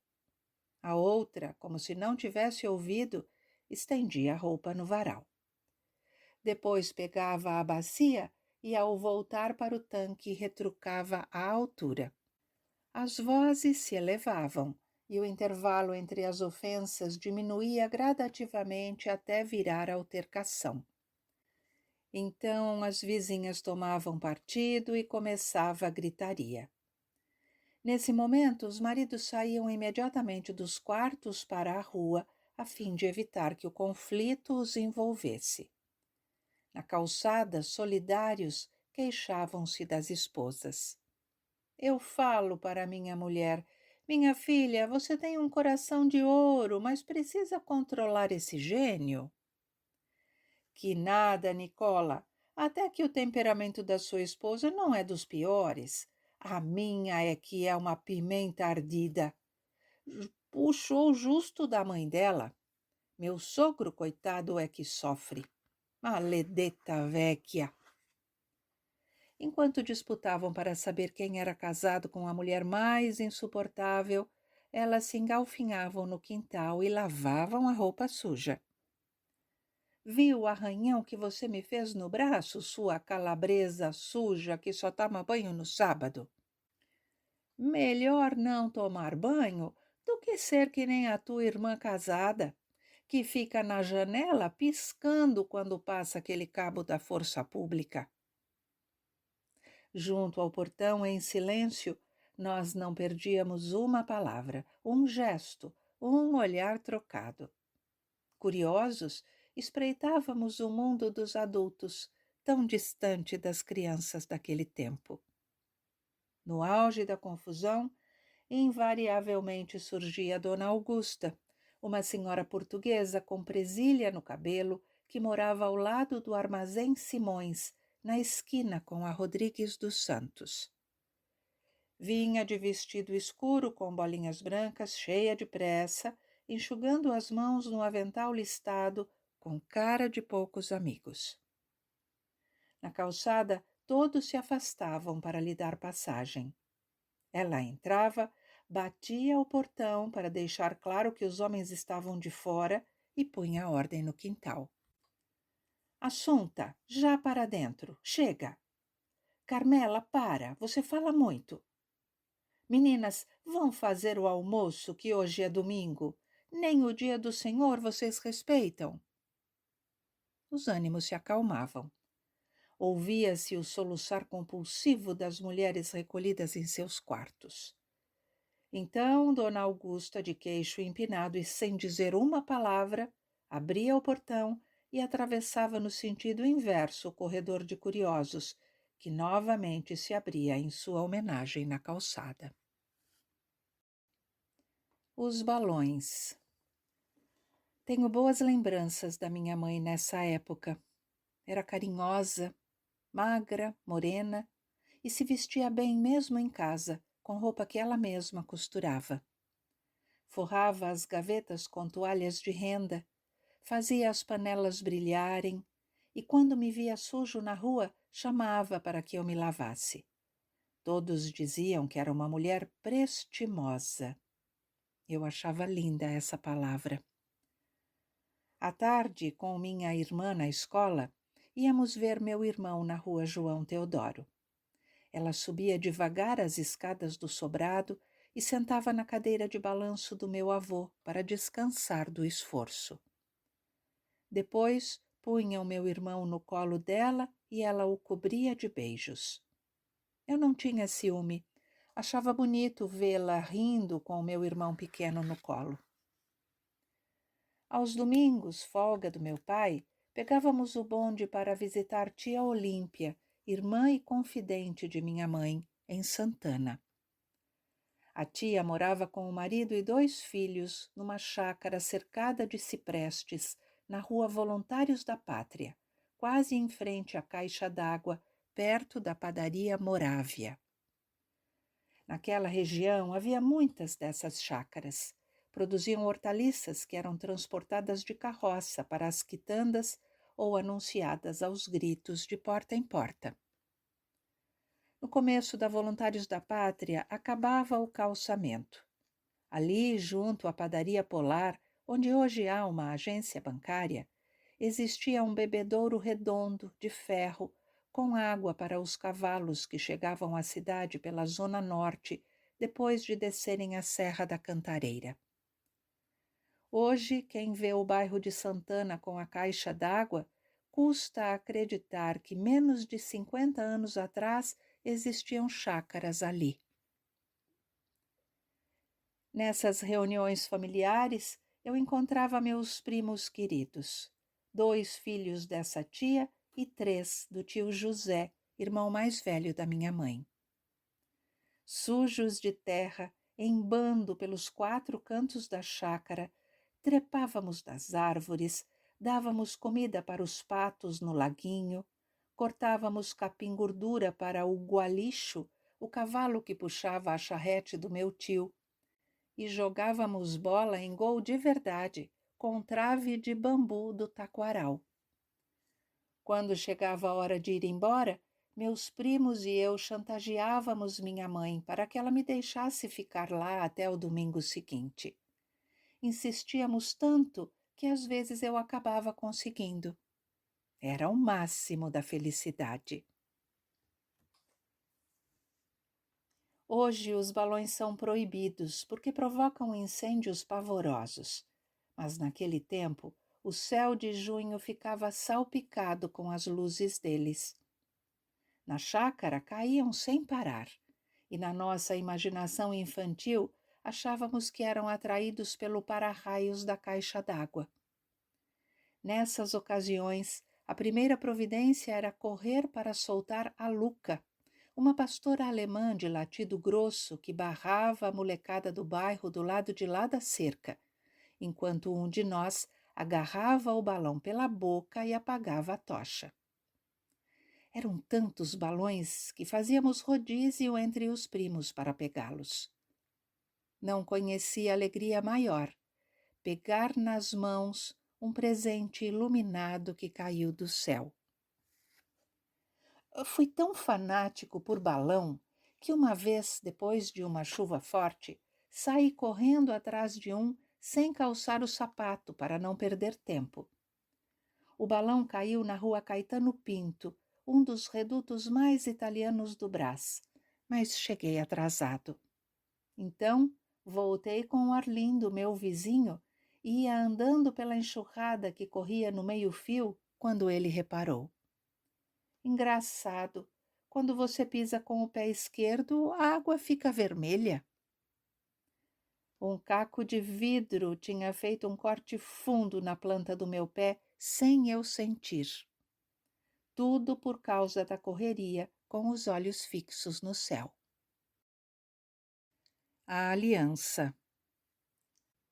Speaker 1: A outra, como se não tivesse ouvido, estendia a roupa no varal. Depois pegava a bacia e, ao voltar para o tanque, retrucava a altura. As vozes se elevavam e o intervalo entre as ofensas diminuía gradativamente até virar altercação. Então as vizinhas tomavam partido e começava a gritaria. Nesse momento, os maridos saíam imediatamente dos quartos para a rua, a fim de evitar que o conflito os envolvesse. Na calçada, solidários queixavam-se das esposas. Eu falo para minha mulher: minha filha, você tem um coração de ouro, mas precisa controlar esse gênio. Que nada, Nicola. Até que o temperamento da sua esposa não é dos piores. A minha é que é uma pimenta ardida. Puxou justo da mãe dela. Meu sogro, coitado, é que sofre. Maledetta vecchia. Enquanto disputavam para saber quem era casado com a mulher mais insuportável, elas se engalfinhavam no quintal e lavavam a roupa suja. Viu o arranhão que você me fez no braço, sua calabresa suja que só toma banho no sábado? Melhor não tomar banho do que ser que nem a tua irmã casada, que fica na janela piscando quando passa aquele cabo da força pública. Junto ao portão, em silêncio, nós não perdíamos uma palavra, um gesto, um olhar trocado. Curiosos, espreitávamos o mundo dos adultos, tão distante das crianças daquele tempo. No auge da confusão, invariavelmente surgia Dona Augusta, uma senhora portuguesa com presilha no cabelo que morava ao lado do armazém Simões, na esquina com a Rodrigues dos Santos. Vinha de vestido escuro com bolinhas brancas, cheia de pressa, enxugando as mãos no avental listado, com cara de poucos amigos. Na calçada, todos se afastavam para lhe dar passagem. Ela entrava, batia ao portão para deixar claro que os homens estavam de fora e punha ordem no quintal. Assunta, já para dentro, chega. Carmela, para, você fala muito. Meninas, vão fazer o almoço, que hoje é domingo. Nem o dia do Senhor vocês respeitam. Os ânimos se acalmavam. Ouvia-se o soluçar compulsivo das mulheres recolhidas em seus quartos. Então, Dona Augusta, de queixo empinado e sem dizer uma palavra, abria o portão e atravessava no sentido inverso o corredor de curiosos, que novamente se abria em sua homenagem na calçada. Os balões. Tenho boas lembranças da minha mãe nessa época. Era carinhosa, magra, morena, e se vestia bem mesmo em casa, com roupa que ela mesma costurava. Forrava as gavetas com toalhas de renda, fazia as panelas brilharem, e quando me via sujo na rua, chamava para que eu me lavasse. Todos diziam que era uma mulher prestimosa. Eu achava linda essa palavra. À tarde, com minha irmã na escola, íamos ver meu irmão na rua João Teodoro. Ela subia devagar as escadas do sobrado e sentava na cadeira de balanço do meu avô para descansar do esforço. Depois, punha o meu irmão no colo dela e ela o cobria de beijos. Eu não tinha ciúme. Achava bonito vê-la rindo com o meu irmão pequeno no colo. Aos domingos, folga do meu pai, pegávamos o bonde para visitar tia Olímpia, irmã e confidente de minha mãe, em Santana. A tia morava com o marido e 2 filhos numa chácara cercada de ciprestes, na rua Voluntários da Pátria, quase em frente à caixa d'água, perto da padaria Morávia. Naquela região havia muitas dessas chácaras. Produziam hortaliças que eram transportadas de carroça para as quitandas ou anunciadas aos gritos de porta em porta. No começo da Voluntários da Pátria, acabava o calçamento. Ali, junto à padaria Polar, onde hoje há uma agência bancária, existia um bebedouro redondo, de ferro, com água para os cavalos que chegavam à cidade pela zona norte, depois de descerem a Serra da Cantareira. Hoje, quem vê o bairro de Santana com a caixa d'água, custa acreditar que menos de 50 anos atrás existiam chácaras ali. Nessas reuniões familiares, eu encontrava meus primos queridos, 2 filhos dessa tia e 3 do tio José, irmão mais velho da minha mãe. Sujos de terra, em bando pelos 4 cantos da chácara, trepávamos das árvores, dávamos comida para os patos no laguinho, cortávamos capim-gordura para o gualicho, o cavalo que puxava a charrete do meu tio, e jogávamos bola em gol de verdade, com trave de bambu do taquaral. Quando chegava a hora de ir embora, meus primos e eu chantageávamos minha mãe para que ela me deixasse ficar lá até o domingo seguinte. Insistíamos tanto que às vezes eu acabava conseguindo. Era o máximo da felicidade. Hoje os balões são proibidos porque provocam incêndios pavorosos, mas naquele tempo o céu de junho ficava salpicado com as luzes deles. Na chácara caíam sem parar, e na nossa imaginação infantil achávamos que eram atraídos pelo para-raios da caixa d'água. Nessas ocasiões, a primeira providência era correr para soltar a Luca, uma pastora alemã de latido grosso que barrava a molecada do bairro do lado de lá da cerca, enquanto um de nós agarrava o balão pela boca e apagava a tocha. Eram tantos balões que fazíamos rodízio entre os primos para pegá-los. Não conhecia alegria maior, pegar nas mãos um presente iluminado que caiu do céu. Fui tão fanático por balão que uma vez, depois de uma chuva forte, saí correndo atrás de um sem calçar o sapato para não perder tempo. O balão caiu na rua Caetano Pinto, um dos redutos mais italianos do Brás, mas cheguei atrasado. Então, voltei com o Arlindo, meu vizinho, e ia andando pela enxurrada que corria no meio-fio quando ele reparou. Engraçado, quando você pisa com o pé esquerdo, a água fica vermelha. Um caco de vidro tinha feito um corte fundo na planta do meu pé sem eu sentir. Tudo por causa da correria, com os olhos fixos no céu. A aliança.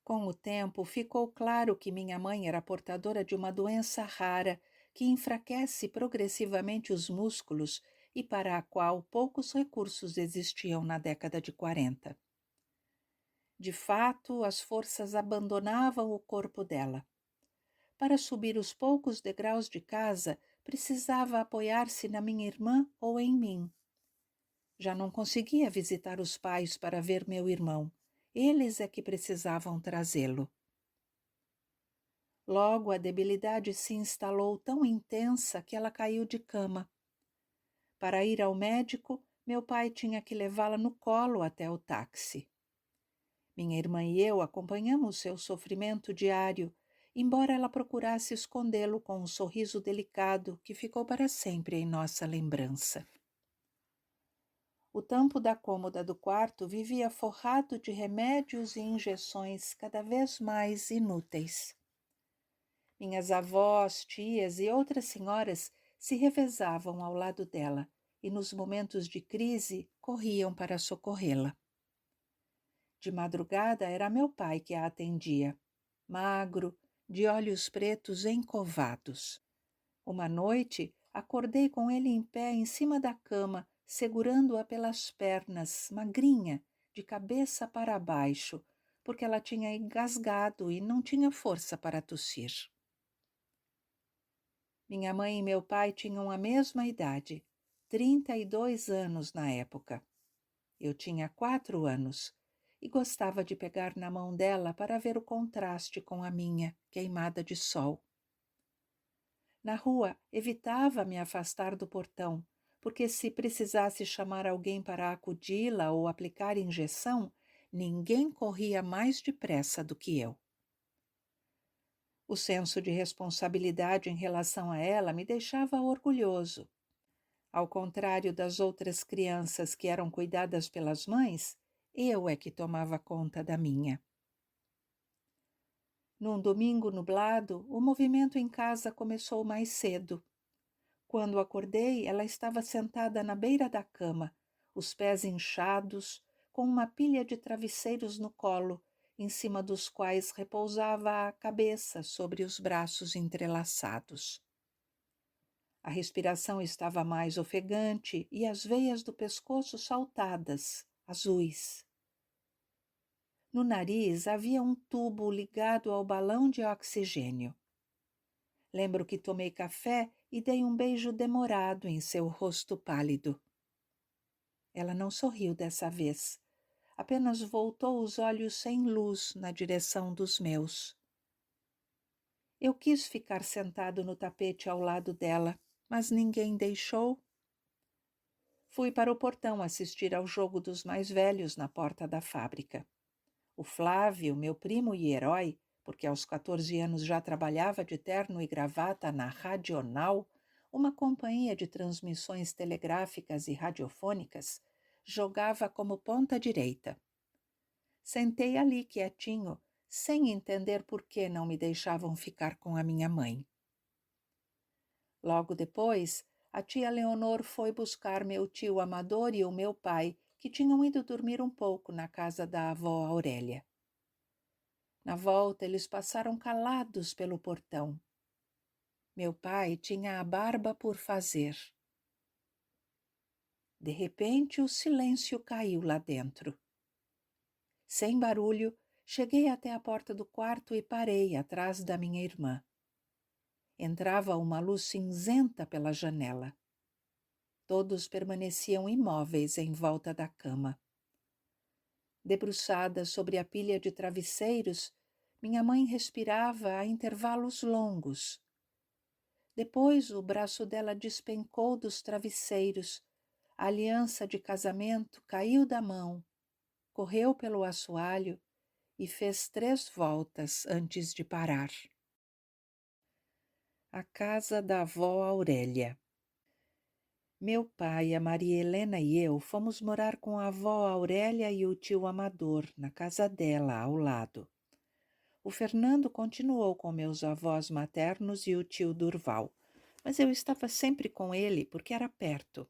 Speaker 1: Com o tempo, ficou claro que minha mãe era portadora de uma doença rara que enfraquece progressivamente os músculos e para a qual poucos recursos existiam na década de 40. De fato, as forças abandonavam o corpo dela. Para subir os poucos degraus de casa, precisava apoiar-se na minha irmã ou em mim. Já não conseguia visitar os pais para ver meu irmão. Eles é que precisavam trazê-lo. Logo, a debilidade se instalou tão intensa que ela caiu de cama. Para ir ao médico, meu pai tinha que levá-la no colo até o táxi. Minha irmã e eu acompanhamos seu sofrimento diário, embora ela procurasse escondê-lo com um sorriso delicado que ficou para sempre em nossa lembrança. O tampo da cômoda do quarto vivia forrado de remédios e injeções cada vez mais inúteis. Minhas avós, tias e outras senhoras se revezavam ao lado dela e, nos momentos de crise, corriam para socorrê-la. De madrugada era meu pai que a atendia, magro, de olhos pretos encovados. Uma noite, acordei com ele em pé em cima da cama, segurando-a pelas pernas, magrinha, de cabeça para baixo, porque ela tinha engasgado e não tinha força para tossir. Minha mãe e meu pai tinham a mesma idade, 32 anos na época. Eu tinha 4 anos e gostava de pegar na mão dela para ver o contraste com a minha, queimada de sol. Na rua, evitava me afastar do portão, porque se precisasse chamar alguém para acudi-la ou aplicar injeção, ninguém corria mais depressa do que eu. O senso de responsabilidade em relação a ela me deixava orgulhoso. Ao contrário das outras crianças que eram cuidadas pelas mães, eu é que tomava conta da minha. Num domingo nublado, o movimento em casa começou mais cedo. Quando acordei, ela estava sentada na beira da cama, os pés inchados, com uma pilha de travesseiros no colo, em cima dos quais repousava a cabeça sobre os braços entrelaçados. A respiração estava mais ofegante e as veias do pescoço saltadas, azuis. No nariz havia um tubo ligado ao balão de oxigênio. Lembro que tomei café e dei um beijo demorado em seu rosto pálido. Ela não sorriu dessa vez, apenas voltou os olhos sem luz na direção dos meus. Eu quis ficar sentado no tapete ao lado dela, mas ninguém deixou. Fui para o portão assistir ao jogo dos mais velhos na porta da fábrica. O Flávio, meu primo e herói, porque aos 14 anos já trabalhava de terno e gravata na Radional, uma companhia de transmissões telegráficas e radiofônicas, jogava como ponta direita. Sentei ali quietinho, sem entender por que não me deixavam ficar com a minha mãe. Logo depois, a tia Leonor foi buscar meu tio Amador e o meu pai, que tinham ido dormir um pouco na casa da avó Aurélia. Na volta, eles passaram calados pelo portão. Meu pai tinha a barba por fazer. De repente, o silêncio caiu lá dentro. Sem barulho, cheguei até a porta do quarto e parei atrás da minha irmã. Entrava uma luz cinzenta pela janela. Todos permaneciam imóveis em volta da cama. Debruçada sobre a pilha de travesseiros, minha mãe respirava a intervalos longos. Depois o braço dela despencou dos travesseiros, a aliança de casamento caiu da mão. correu pelo assoalho e fez 3 voltas antes de parar. A casa da avó Aurélia. Meu pai, a Maria Helena e eu fomos morar com a avó Aurélia e o tio Amador, na casa dela, ao lado. O Fernando continuou com meus avós maternos e o tio Durval, mas eu estava sempre com ele porque era perto.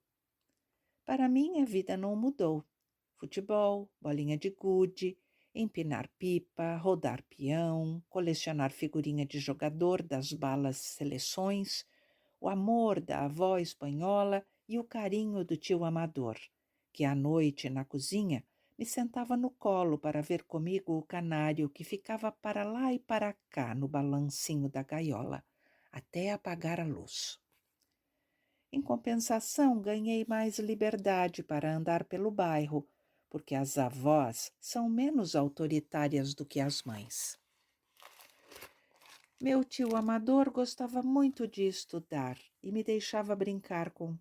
Speaker 1: Para mim, a vida não mudou. Futebol, bolinha de gude, empinar pipa, rodar peão, colecionar figurinha de jogador das balas seleções, o amor da avó espanhola e o carinho do tio Amador, que à noite na cozinha me sentava no colo para ver comigo o canário que ficava para lá e para cá no balancinho da gaiola, até apagar a luz. Em compensação, ganhei mais liberdade para andar pelo bairro, porque as avós são menos autoritárias do que as mães. Meu tio Amador gostava muito de estudar e me deixava brincar com...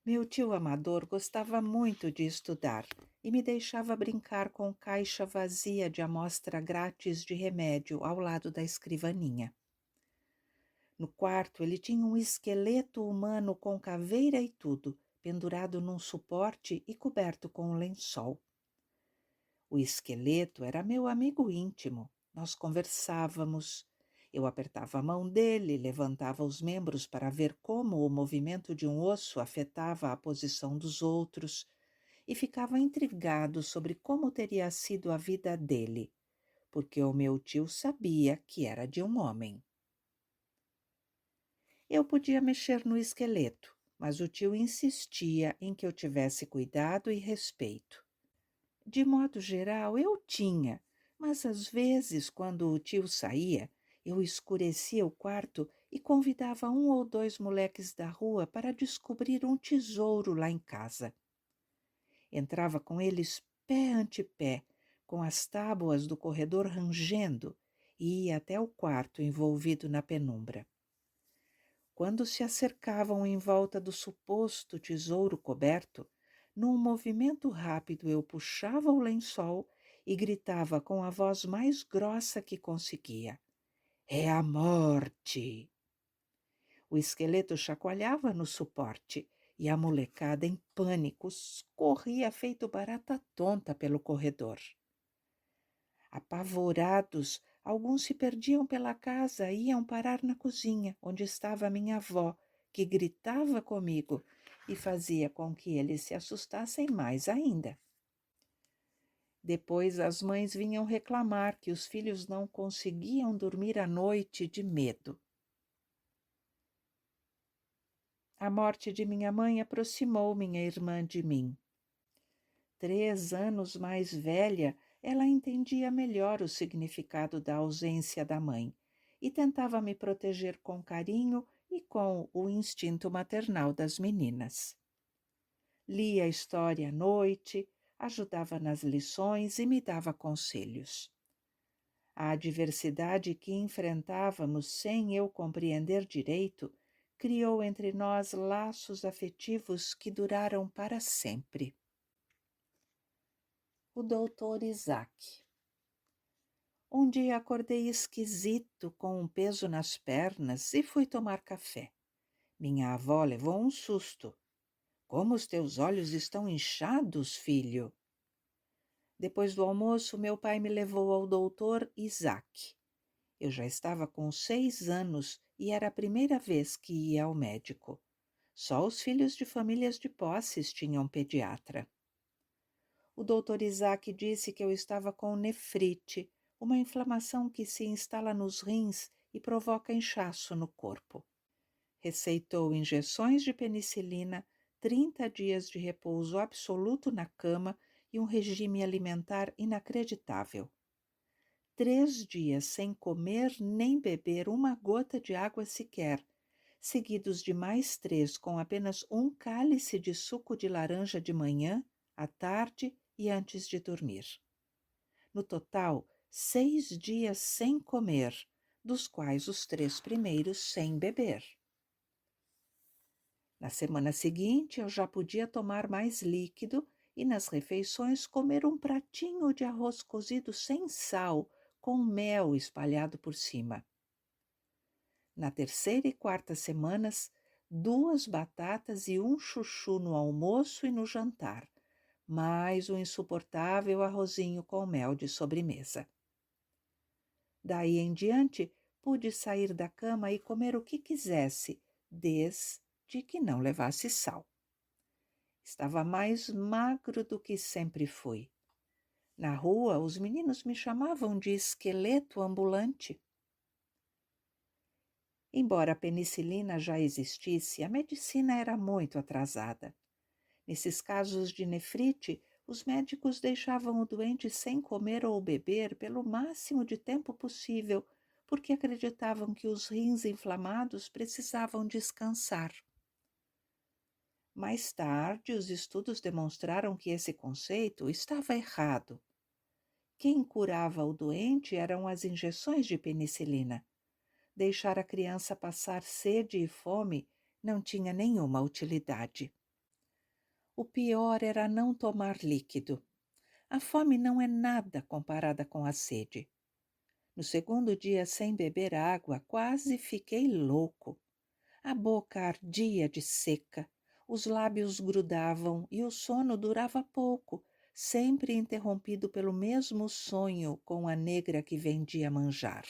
Speaker 1: Meu tio Amador gostava muito de estudar e me deixava brincar com caixa vazia de amostra grátis de remédio ao lado da escrivaninha. No quarto, ele tinha um esqueleto humano com caveira e tudo, pendurado num suporte e coberto com um lençol. O esqueleto era meu amigo íntimo. Nós conversávamos. Eu apertava a mão dele, levantava os membros para ver como o movimento de um osso afetava a posição dos outros e ficava intrigado sobre como teria sido a vida dele, porque o meu tio sabia que era de um homem. Eu podia mexer no esqueleto, mas o tio insistia em que eu tivesse cuidado e respeito. De modo geral, eu tinha, mas às vezes, quando o tio saía, eu escurecia o quarto e convidava 1 ou 2 moleques da rua para descobrir um tesouro lá em casa. Entrava com eles pé ante pé, com as tábuas do corredor rangendo, e ia até o quarto envolvido na penumbra. Quando se acercavam em volta do suposto tesouro coberto, num movimento rápido eu puxava o lençol e gritava com a voz mais grossa que conseguia: "É a morte!" O esqueleto chacoalhava no suporte e a molecada, em pânico, corria feito barata tonta pelo corredor. Apavorados, alguns se perdiam pela casa e iam parar na cozinha, onde estava minha avó, que gritava comigo e fazia com que eles se assustassem mais ainda. Depois as mães vinham reclamar que os filhos não conseguiam dormir à noite de medo. A morte de minha mãe aproximou minha irmã de mim. 3 anos mais velha, ela entendia melhor o significado da ausência da mãe e tentava me proteger com carinho e com o instinto maternal das meninas. Lia a história à noite, ajudava nas lições e me dava conselhos. A adversidade que enfrentávamos sem eu compreender direito criou entre nós laços afetivos que duraram para sempre. O doutor Isaac. Um dia acordei esquisito, com um peso nas pernas, e fui tomar café. Minha avó levou um susto. "Como os teus olhos estão inchados, filho?" Depois do almoço, meu pai me levou ao doutor Isaac. Eu já estava com 6 anos e era a primeira vez que ia ao médico. Só os filhos de famílias de posses tinham pediatra. O doutor Isaac disse que eu estava com nefrite, uma inflamação que se instala nos rins e provoca inchaço no corpo. Receitou injeções de penicilina, 30 dias de repouso absoluto na cama e um regime alimentar inacreditável. 3 dias sem comer nem beber uma gota de água sequer, seguidos de mais 3 com apenas um cálice de suco de laranja de manhã, à tarde e antes de dormir. No total, 6 dias sem comer, dos quais os 3 primeiros sem beber. Na semana seguinte, eu já podia tomar mais líquido e nas refeições comer um pratinho de arroz cozido sem sal, com mel espalhado por cima. Na terceira e quarta semanas, 2 batatas e um chuchu no almoço e no jantar, mais um insuportável arrozinho com mel de sobremesa. Daí em diante, pude sair da cama e comer o que quisesse, desde que não levasse sal. Estava mais magro do que sempre fui. Na rua, os meninos me chamavam de esqueleto ambulante. Embora a penicilina já existisse, a medicina era muito atrasada. Nesses casos de nefrite, os médicos deixavam o doente sem comer ou beber pelo máximo de tempo possível, porque acreditavam que os rins inflamados precisavam descansar. Mais tarde, os estudos demonstraram que esse conceito estava errado. Quem curava o doente eram as injeções de penicilina. Deixar a criança passar sede e fome não tinha nenhuma utilidade. O pior era não tomar líquido. A fome não é nada comparada com a sede. No segundo dia sem beber água, quase fiquei louco. A boca ardia de seca, os lábios grudavam e o sono durava pouco, sempre interrompido pelo mesmo sonho com a negra que vendia manjar.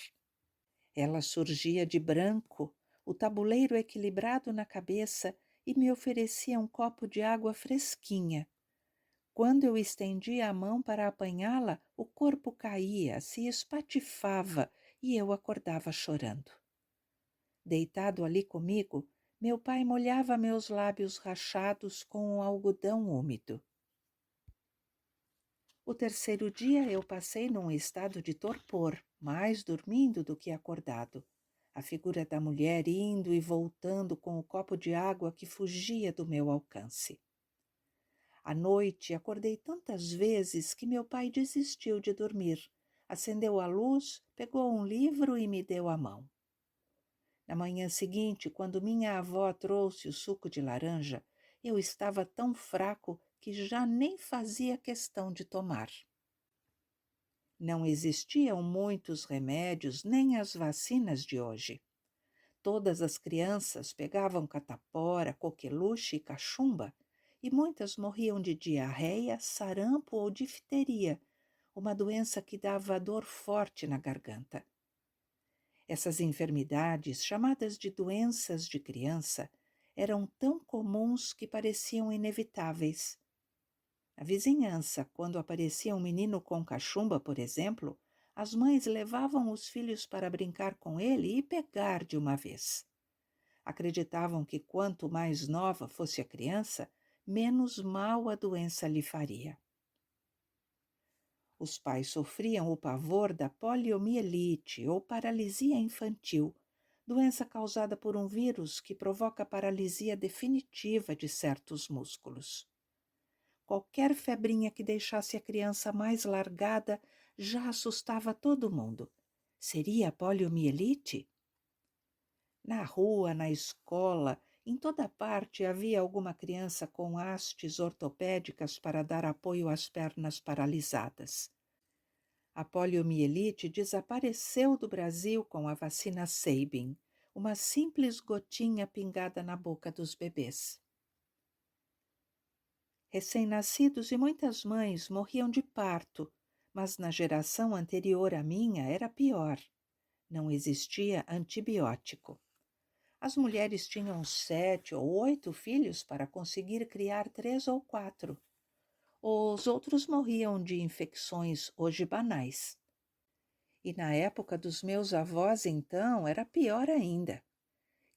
Speaker 1: Ela surgia de branco, o tabuleiro equilibrado na cabeça, e me oferecia um copo de água fresquinha. Quando eu estendia a mão para apanhá-la, o corpo caía, se espatifava e eu acordava chorando. Deitado ali comigo, meu pai molhava meus lábios rachados com um algodão úmido. O terceiro dia eu passei num estado de torpor, mais dormindo do que acordado. A figura da mulher indo e voltando com o copo de água que fugia do meu alcance. À noite acordei tantas vezes que meu pai desistiu de dormir. Acendeu a luz, pegou um livro e me deu a mão. Na manhã seguinte, quando minha avó trouxe o suco de laranja, eu estava tão fraco que já nem fazia questão de tomar. Não existiam muitos remédios nem as vacinas de hoje. Todas as crianças pegavam catapora, coqueluche e cachumba, e muitas morriam de diarreia, sarampo ou difteria, uma doença que dava dor forte na garganta. Essas enfermidades, chamadas de doenças de criança, eram tão comuns que pareciam inevitáveis. Na vizinhança, quando aparecia um menino com cachumba, por exemplo, as mães levavam os filhos para brincar com ele e pegar de uma vez. Acreditavam que quanto mais nova fosse a criança, menos mal a doença lhe faria. Os pais sofriam o pavor da poliomielite ou paralisia infantil, doença causada por um vírus que provoca paralisia definitiva de certos músculos. Qualquer febrinha que deixasse a criança mais largada já assustava todo mundo. Seria a poliomielite? Na rua, na escola, em toda parte havia alguma criança com hastes ortopédicas para dar apoio às pernas paralisadas. A poliomielite desapareceu do Brasil com a vacina Sabin, uma simples gotinha pingada na boca dos bebês. Recém-nascidos e muitas mães morriam de parto, mas na geração anterior à minha era pior. Não existia antibiótico. As mulheres tinham 7 ou 8 filhos para conseguir criar 3 ou 4. Os outros morriam de infecções hoje banais. E na época dos meus avós, então, era pior ainda.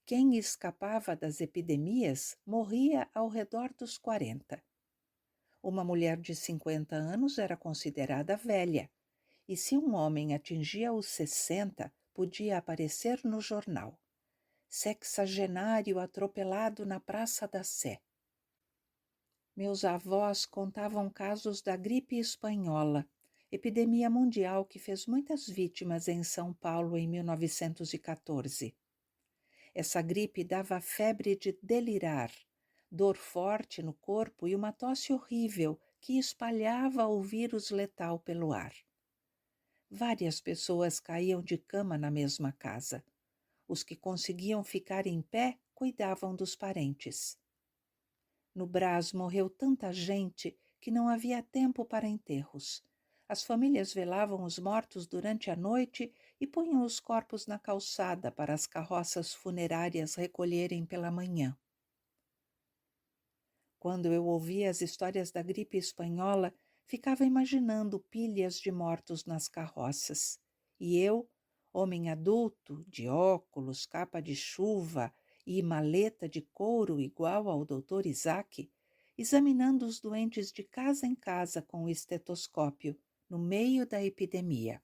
Speaker 1: Quem escapava das epidemias morria ao redor dos 40. Uma mulher de 50 anos era considerada velha, e se um homem atingia os 60, podia aparecer no jornal. Sexagenário atropelado na Praça da Sé. Meus avós contavam casos da gripe espanhola, epidemia mundial que fez muitas vítimas em São Paulo em 1914. Essa gripe dava febre de delirar, dor forte no corpo e uma tosse horrível que espalhava o vírus letal pelo ar. Várias pessoas caíam de cama na mesma casa. Os que conseguiam ficar em pé cuidavam dos parentes. No Brás morreu tanta gente que não havia tempo para enterros. As famílias velavam os mortos durante a noite e punham os corpos na calçada para as carroças funerárias recolherem pela manhã. Quando eu ouvia as histórias da gripe espanhola, ficava imaginando pilhas de mortos nas carroças. E eu, homem adulto, de óculos, capa de chuva e maleta de couro igual ao Dr. Isaac, examinando os doentes de casa em casa com o estetoscópio, no meio da epidemia.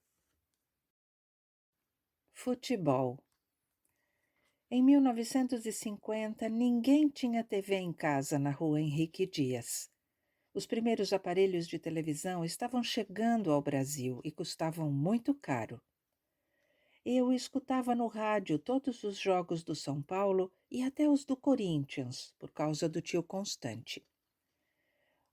Speaker 1: Futebol. Em 1950, ninguém tinha TV em casa na rua Henrique Dias. Os primeiros aparelhos de televisão estavam chegando ao Brasil e custavam muito caro. Eu escutava no rádio todos os jogos do São Paulo e até os do Corinthians, por causa do tio Constante.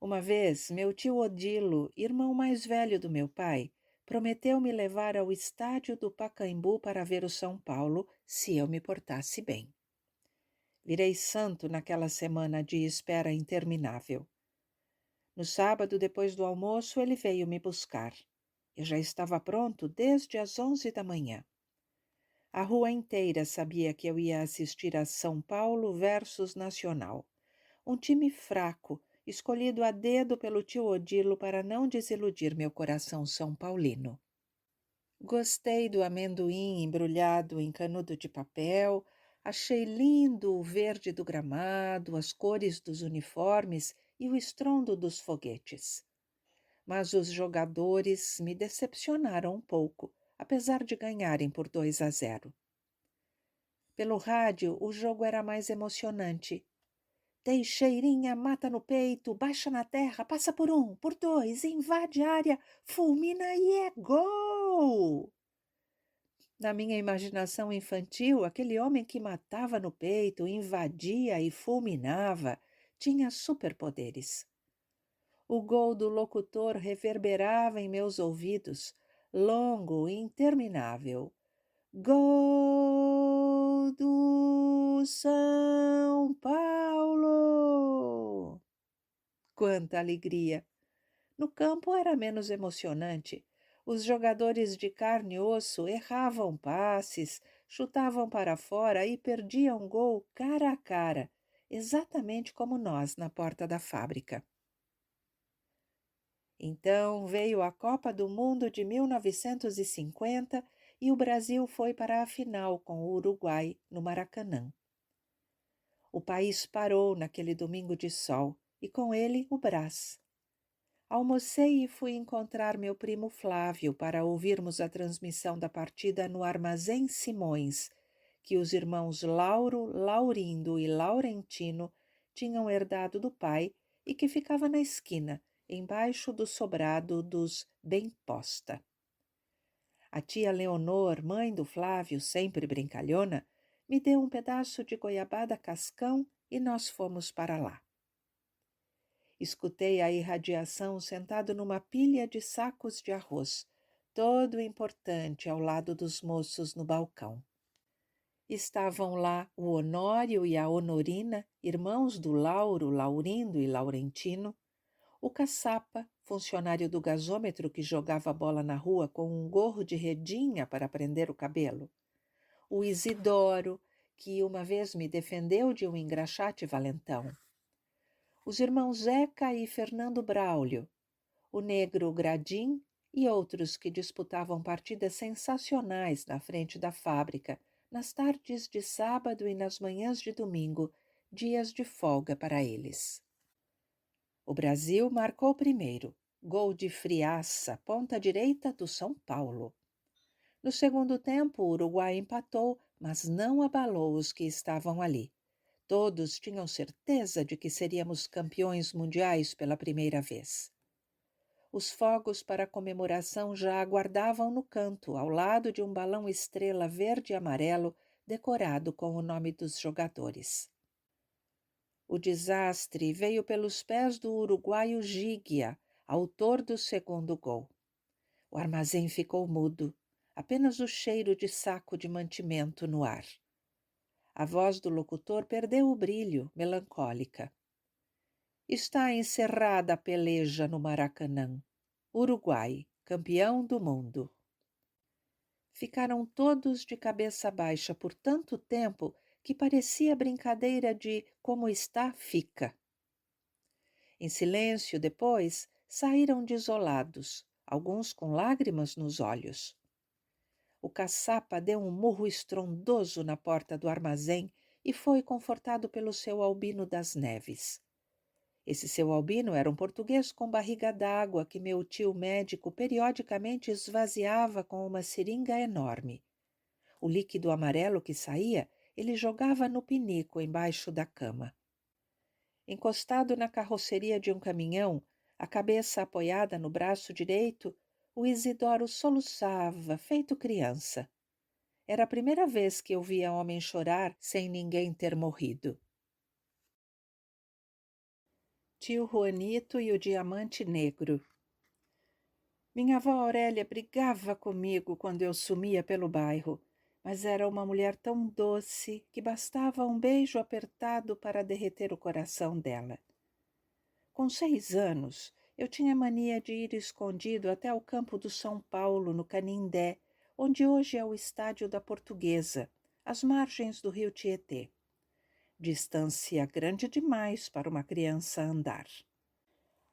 Speaker 1: Uma vez, meu tio Odilo, irmão mais velho do meu pai, prometeu me levar ao estádio do Pacaembu para ver o São Paulo se eu me portasse bem. Virei santo naquela semana de espera interminável. No sábado, depois do almoço, ele veio me buscar. Eu já estava pronto desde as 11 da manhã. A rua inteira sabia que eu ia assistir a São Paulo versus Nacional. Um time fraco, escolhido a dedo pelo tio Odilo para não desiludir meu coração são paulino. Gostei do amendoim embrulhado em canudo de papel, achei lindo o verde do gramado, as cores dos uniformes e o estrondo dos foguetes. Mas os jogadores me decepcionaram um pouco, apesar de ganharem por 2-0. Pelo rádio, o jogo era mais emocionante. Teixeirinha mata no peito, baixa na terra, passa por 1, por 2, invade a área, fulmina e é gol! Na minha imaginação infantil, aquele homem que matava no peito, invadia e fulminava, tinha superpoderes. O gol do locutor reverberava em meus ouvidos, longo e interminável. Gol do São Paulo! Quanta alegria! No campo era menos emocionante. Os jogadores de carne e osso erravam passes, chutavam para fora e perdiam gol cara a cara, exatamente como nós na porta da fábrica. Então veio a Copa do Mundo de 1950 e o Brasil foi para a final com o Uruguai, no Maracanã. O país parou naquele domingo de sol e com ele o Brás. Almocei e fui encontrar meu primo Flávio para ouvirmos a transmissão da partida no Armazém Simões, que os irmãos Lauro, Laurindo e Laurentino tinham herdado do pai e que ficava na esquina, embaixo do sobrado dos Bem-Posta. A tia Leonor, mãe do Flávio, sempre brincalhona, me deu um pedaço de goiabada cascão e nós fomos para lá. Escutei a irradiação sentado numa pilha de sacos de arroz, todo importante ao lado dos moços no balcão. Estavam lá o Honório e a Honorina, irmãos do Lauro, Laurindo e Laurentino, o Caçapa, funcionário do gasômetro que jogava bola na rua com um gorro de redinha para prender o cabelo, o Isidoro, que uma vez me defendeu de um engraxate valentão, os irmãos Zeca e Fernando Braulio, o negro Gradim e outros que disputavam partidas sensacionais na frente da fábrica, nas tardes de sábado e nas manhãs de domingo, dias de folga para eles. O Brasil marcou primeiro, gol de Friaça, ponta direita do São Paulo. No segundo tempo, o Uruguai empatou, mas não abalou os que estavam ali. Todos tinham certeza de que seríamos campeões mundiais pela primeira vez. Os fogos para a comemoração já aguardavam no canto, ao lado de um balão estrela verde e amarelo decorado com o nome dos jogadores. O desastre veio pelos pés do uruguaio Gíguia, autor do segundo gol. O armazém ficou mudo, apenas o cheiro de saco de mantimento no ar. A voz do locutor perdeu o brilho, melancólica. Está encerrada a peleja no Maracanã. Uruguai, campeão do mundo. Ficaram todos de cabeça baixa por tanto tempo que parecia brincadeira de como está, fica. Em silêncio, depois, saíram desolados, alguns com lágrimas nos olhos. O caçapa deu um murro estrondoso na porta do armazém e foi confortado pelo seu Albino das Neves. Esse seu Albino era um português com barriga d'água que meu tio médico periodicamente esvaziava com uma seringa enorme. O líquido amarelo que saía, ele jogava no pinico embaixo da cama. Encostado na carroceria de um caminhão, a cabeça apoiada no braço direito, o Isidoro soluçava, feito criança. Era a primeira vez que eu via homem chorar sem ninguém ter morrido. Tio Juanito e o Diamante Negro. Minha avó Aurélia brigava comigo quando eu sumia pelo bairro, mas era uma mulher tão doce que bastava um beijo apertado para derreter o coração dela. Com 6 anos, eu tinha mania de ir escondido até o campo do São Paulo, no Canindé, onde hoje é o estádio da Portuguesa, às margens do rio Tietê. Distância grande demais para uma criança andar.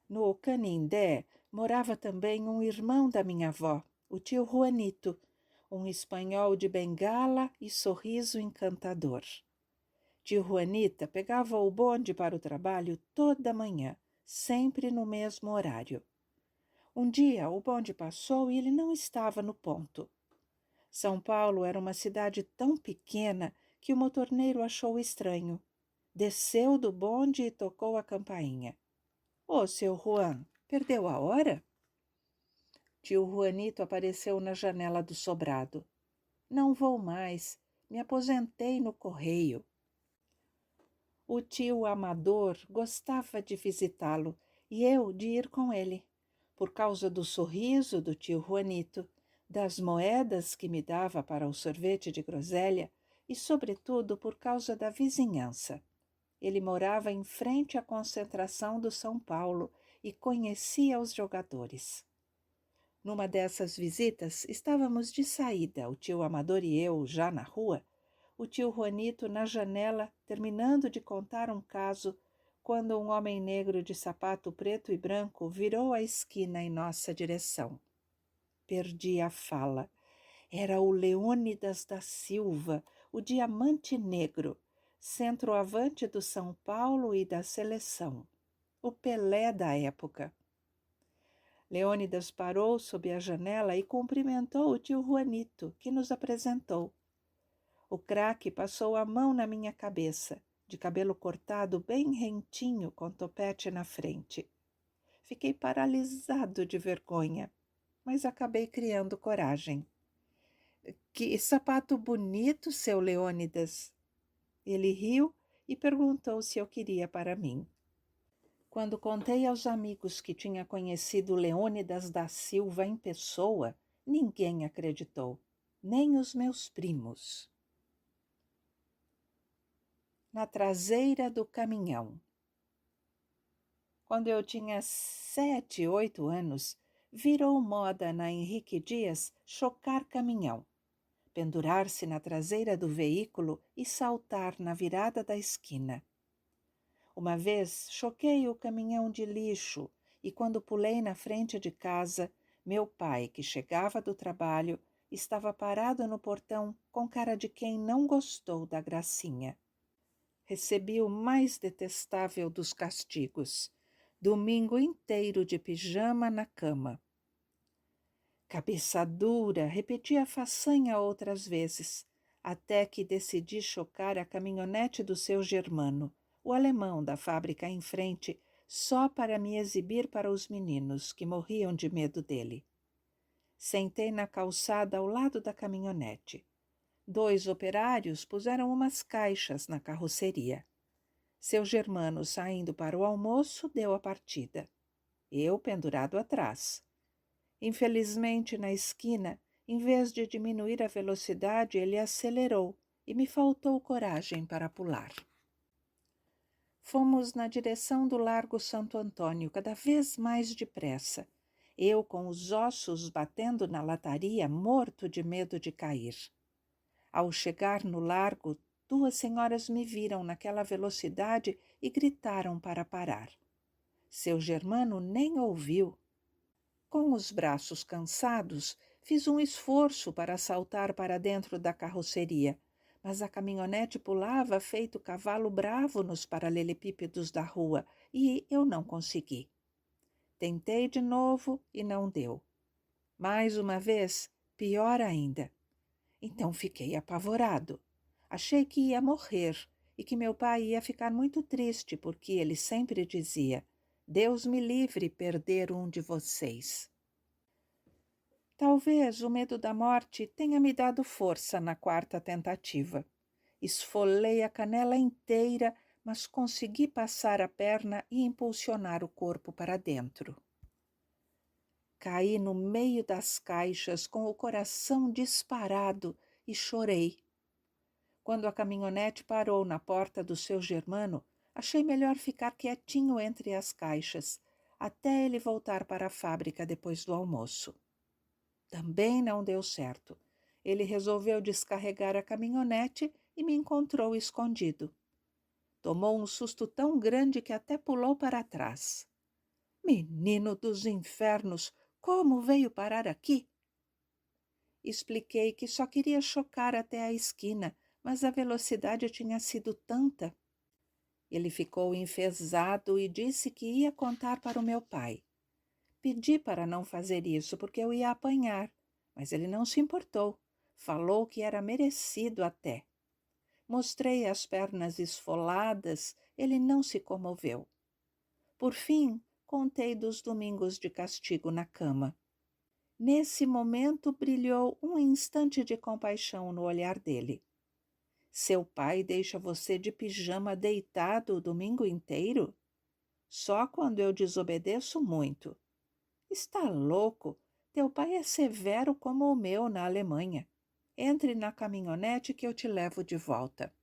Speaker 1: No Canindé morava também um irmão da minha avó, o tio Juanito, um espanhol de bengala e sorriso encantador. Tio Juanita pegava o bonde para o trabalho toda manhã, sempre no mesmo horário. Um dia o bonde passou e ele não estava no ponto. São Paulo era uma cidade tão pequena que o motorneiro achou estranho. Desceu do bonde e tocou a campainha. Ô, seu Juan, perdeu a hora? Tio Juanito apareceu na janela do sobrado. Não vou mais, me aposentei no correio. O tio Amador gostava de visitá-lo e eu de ir com ele, por causa do sorriso do tio Juanito, das moedas que me dava para o sorvete de groselha e, sobretudo, por causa da vizinhança. Ele morava em frente à concentração do São Paulo e conhecia os jogadores. Numa dessas visitas, estávamos de saída, o tio Amador e eu já na rua, o tio Juanito na janela, terminando de contar um caso, quando um homem negro de sapato preto e branco virou a esquina em nossa direção. Perdi a fala. Era o Leônidas da Silva, o Diamante Negro, centroavante do São Paulo e da seleção. O Pelé da época. Leônidas parou sob a janela e cumprimentou o tio Juanito, que nos apresentou. O craque passou a mão na minha cabeça, de cabelo cortado bem rentinho, com topete na frente. Fiquei paralisado de vergonha, mas acabei criando coragem. Que sapato bonito, seu Leônidas! Ele riu e perguntou se eu queria para mim. Quando contei aos amigos que tinha conhecido Leônidas da Silva em pessoa, ninguém acreditou, nem os meus primos. Na traseira do caminhão. Quando eu tinha 7, 8 anos, virou moda na Henrique Dias chocar caminhão, pendurar-se na traseira do veículo e saltar na virada da esquina. Uma vez choquei o caminhão de lixo e quando pulei na frente de casa, meu pai, que chegava do trabalho, estava parado no portão com cara de quem não gostou da gracinha. Recebi o mais detestável dos castigos, domingo inteiro de pijama na cama. Cabeça dura, repeti a façanha outras vezes, até que decidi chocar a caminhonete do seu Germano, o alemão da fábrica em frente, só para me exibir para os meninos, que morriam de medo dele. Sentei na calçada ao lado da caminhonete. 2 operários puseram umas caixas na carroceria. Seu Germano, saindo para o almoço, deu a partida. Eu pendurado atrás. Infelizmente, na esquina, em vez de diminuir a velocidade, ele acelerou e me faltou coragem para pular. Fomos na direção do Largo Santo Antônio, cada vez mais depressa. Eu com os ossos batendo na lataria, morto de medo de cair. Ao chegar no largo, 2 senhoras me viram naquela velocidade e gritaram para parar. Seu Germano nem ouviu. Com os braços cansados, fiz um esforço para saltar para dentro da carroceria, mas a caminhonete pulava feito cavalo bravo nos paralelepípedos da rua e eu não consegui. Tentei de novo e não deu. Mais uma vez, pior ainda. Então fiquei apavorado. Achei que ia morrer e que meu pai ia ficar muito triste porque ele sempre dizia: Deus me livre perder um de vocês. Talvez o medo da morte tenha me dado força na 4ª tentativa. Esfolei a canela inteira, mas consegui passar a perna e impulsionar o corpo para dentro. Caí no meio das caixas com o coração disparado e chorei. Quando a caminhonete parou na porta do seu Germano, achei melhor ficar quietinho entre as caixas, até ele voltar para a fábrica depois do almoço. Também não deu certo. Ele resolveu descarregar a caminhonete e me encontrou escondido. Tomou um susto tão grande que até pulou para trás. Menino dos infernos, como veio parar aqui? Expliquei que só queria chocar até a esquina, mas a velocidade tinha sido tanta. Ele ficou enfesado e disse que ia contar para o meu pai. Pedi para não fazer isso porque eu ia apanhar, mas ele não se importou. Falou que era merecido até. Mostrei as pernas esfoladas, ele não se comoveu. Por fim, contei dos domingos de castigo na cama. Nesse momento brilhou um instante de compaixão no olhar dele. Seu pai deixa você de pijama deitado o domingo inteiro? Só quando eu desobedeço muito. Está louco? Teu pai é severo como o meu na Alemanha. Entre na caminhonete que eu te levo de volta.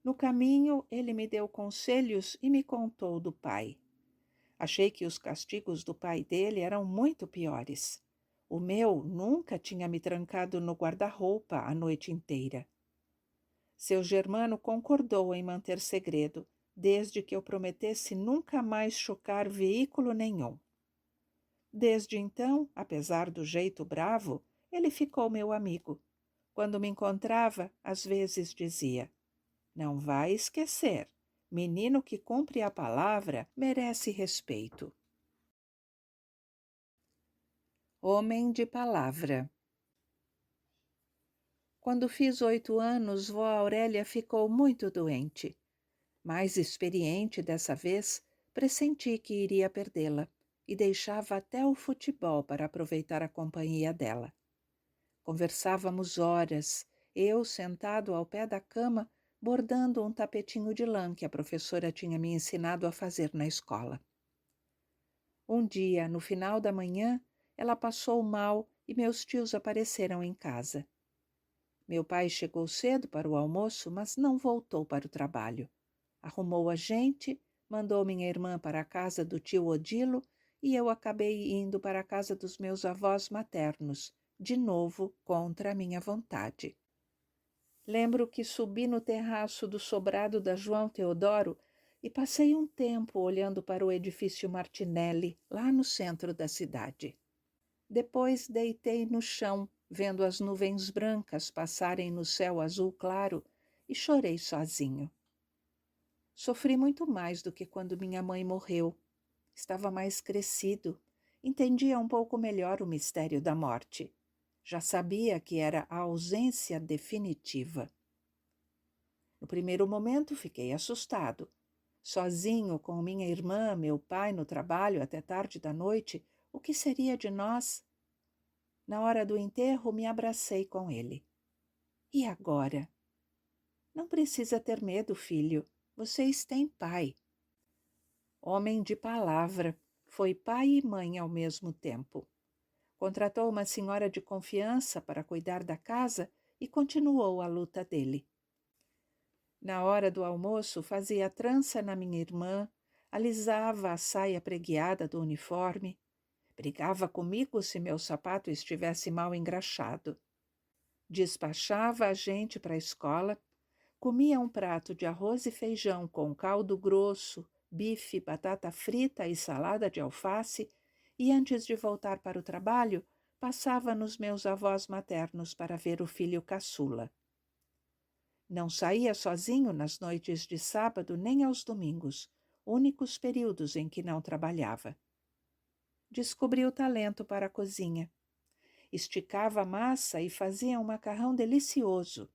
Speaker 1: No caminho, ele me deu conselhos e me contou do pai. Achei que os castigos do pai dele eram muito piores. O meu nunca tinha me trancado no guarda-roupa a noite inteira. Seu Germano concordou em manter segredo, desde que eu prometesse nunca mais chocar veículo nenhum. Desde então, apesar do jeito bravo, ele ficou meu amigo. Quando me encontrava, às vezes dizia: Não vai esquecer, menino que cumpre a palavra merece respeito. Homem de palavra. Quando fiz 8 anos, vó Aurélia ficou muito doente. Mais experiente dessa vez, pressenti que iria perdê-la e deixava até o futebol para aproveitar a companhia dela. Conversávamos horas, eu sentado ao pé da cama, bordando um tapetinho de lã que a professora tinha me ensinado a fazer na escola. Um dia, no final da manhã, ela passou mal e meus tios apareceram em casa. Meu pai chegou cedo para o almoço, mas não voltou para o trabalho. Arrumou a gente, mandou minha irmã para a casa do tio Odilo e eu acabei indo para a casa dos meus avós maternos, de novo contra a minha vontade. Lembro que subi no terraço do sobrado da João Teodoro e passei um tempo olhando para o edifício Martinelli, lá no centro da cidade. Depois deitei no chão, vendo as nuvens brancas passarem no céu azul claro, e chorei sozinho. Sofri muito mais do que quando minha mãe morreu. Estava mais crescido, entendia um pouco melhor o mistério da morte. Já sabia que era a ausência definitiva. No primeiro momento fiquei assustado. Sozinho, com minha irmã, meu pai no trabalho até tarde da noite, o que seria de nós? Na hora do enterro, me abracei com ele. E agora? Não precisa ter medo, filho. Vocês têm pai. Homem de palavra, foi pai e mãe ao mesmo tempo. Contratou uma senhora de confiança para cuidar da casa e continuou a luta dele. Na hora do almoço, fazia trança na minha irmã, alisava a saia preguiada do uniforme, brigava comigo se meu sapato estivesse mal engraxado. Despachava a gente para a escola, comia um prato de arroz e feijão com caldo grosso, bife, batata frita e salada de alface, e antes de voltar para o trabalho, passava nos meus avós maternos para ver o filho caçula. Não saía sozinho nas noites de sábado nem aos domingos, únicos períodos em que não trabalhava. Descobri o talento para a cozinha. Esticava a massa e fazia um macarrão delicioso,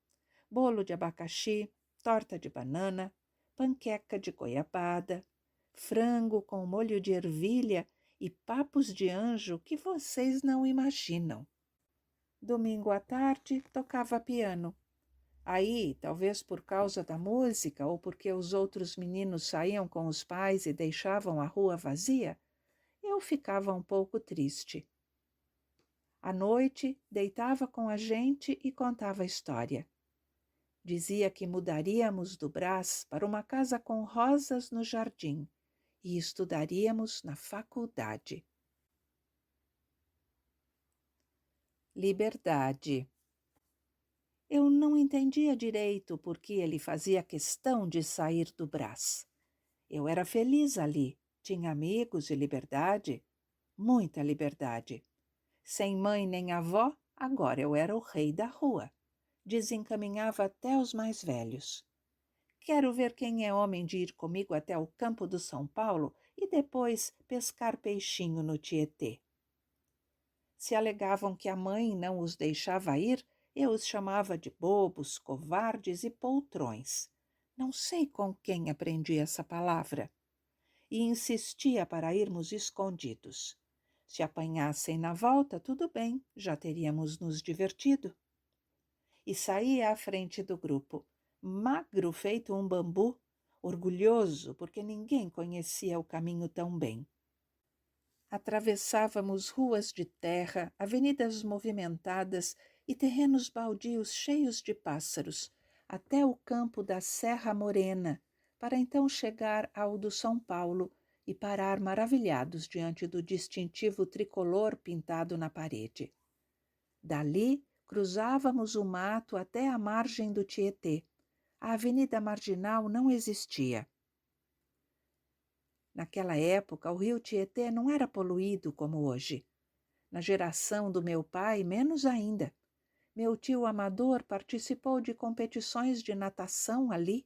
Speaker 1: bolo de abacaxi, torta de banana, panqueca de goiabada, frango com molho de ervilha e papos de anjo que vocês não imaginam. Domingo à tarde, tocava piano. Aí, talvez por causa da música ou porque os outros meninos saíam com os pais e deixavam a rua vazia, eu ficava um pouco triste. À noite, deitava com a gente e contava história. Dizia que mudaríamos do Brás para uma casa com rosas no jardim e estudaríamos na faculdade. Liberdade. Eu não entendia direito por que ele fazia questão de sair do Brás. Eu era feliz ali, tinha amigos e liberdade, muita liberdade. Sem mãe nem avó, agora eu era o rei da rua. Desencaminhava até os mais velhos. Quero ver quem é homem de ir comigo até o campo do São Paulo e depois pescar peixinho no Tietê. Se alegavam que a mãe não os deixava ir, eu os chamava de bobos, covardes e poltrões. Não sei com quem aprendi essa palavra. E insistia para irmos escondidos. Se apanhassem na volta, tudo bem, já teríamos nos divertido. E saía à frente do grupo, magro feito um bambu, orgulhoso porque ninguém conhecia o caminho tão bem. Atravessávamos ruas de terra, avenidas movimentadas e terrenos baldios cheios de pássaros, até o campo da Serra Morena, para então chegar ao do São Paulo e parar maravilhados diante do distintivo tricolor pintado na parede. Dali, cruzávamos o mato até a margem do Tietê. A Avenida Marginal não existia. Naquela época, o rio Tietê não era poluído como hoje. Na geração do meu pai, menos ainda. Meu tio Amador participou de competições de natação ali.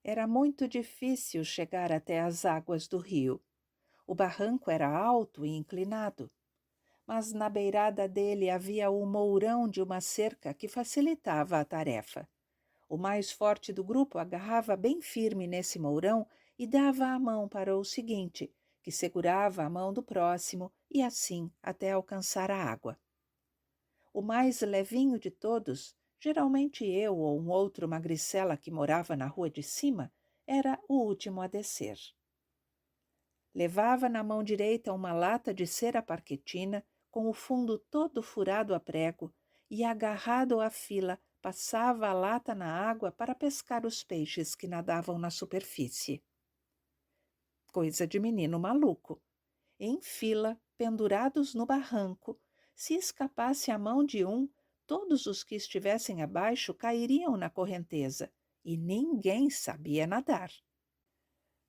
Speaker 1: Era muito difícil chegar até as águas do rio. O barranco era alto e inclinado, mas na beirada dele havia o mourão de uma cerca que facilitava a tarefa. O mais forte do grupo agarrava bem firme nesse mourão e dava a mão para o seguinte, que segurava a mão do próximo e assim até alcançar a água. O mais levinho de todos, geralmente eu ou um outro magricela que morava na rua de cima, era o último a descer. Levava na mão direita uma lata de cera parquetina com o fundo todo furado a prego e, agarrado à fila, passava a lata na água para pescar os peixes que nadavam na superfície. Coisa de menino maluco. Em fila, pendurados no barranco, se escapasse a mão de um, todos os que estivessem abaixo cairiam na correnteza, e ninguém sabia nadar.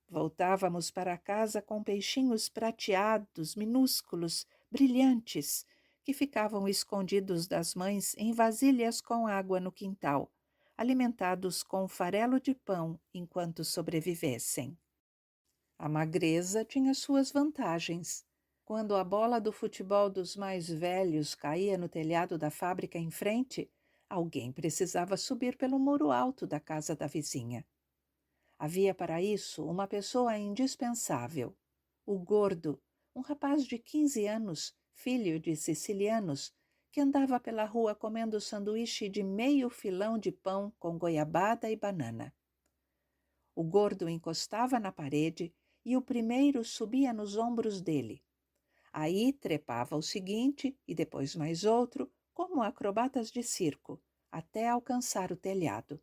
Speaker 1: Voltávamos para casa com peixinhos prateados, minúsculos, brilhantes, que ficavam escondidos das mães em vasilhas com água no quintal, alimentados com farelo de pão enquanto sobrevivessem. A magreza tinha suas vantagens. Quando a bola do futebol dos mais velhos caía no telhado da fábrica em frente, alguém precisava subir pelo muro alto da casa da vizinha. Havia para isso uma pessoa indispensável, o gordo, um rapaz de 15 anos, filho de sicilianos, que andava pela rua comendo sanduíche de meio filão de pão com goiabada e banana. O gordo encostava na parede e o primeiro subia nos ombros dele. Aí trepava o seguinte e depois mais outro, como acrobatas de circo, até alcançar o telhado.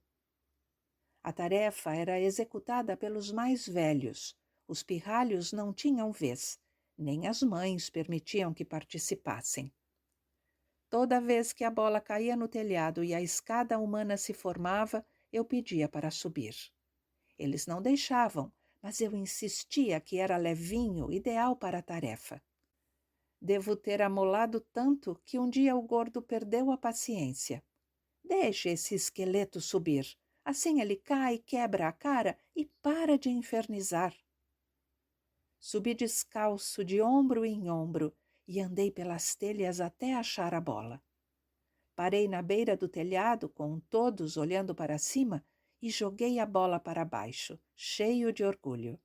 Speaker 1: A tarefa era executada pelos mais velhos. Os pirralhos não tinham vez, nem as mães permitiam que participassem. Toda vez que a bola caía no telhado e a escada humana se formava, eu pedia para subir. Eles não deixavam, mas eu insistia que era levinho, ideal para a tarefa. Devo ter amolado tanto que um dia o gordo perdeu a paciência. Deixe esse esqueleto subir. Assim ele cai, quebra a cara e para de infernizar. Subi descalço, de ombro em ombro, e andei pelas telhas até achar a bola. Parei na beira do telhado, com todos olhando para cima, e joguei a bola para baixo, cheio de orgulho.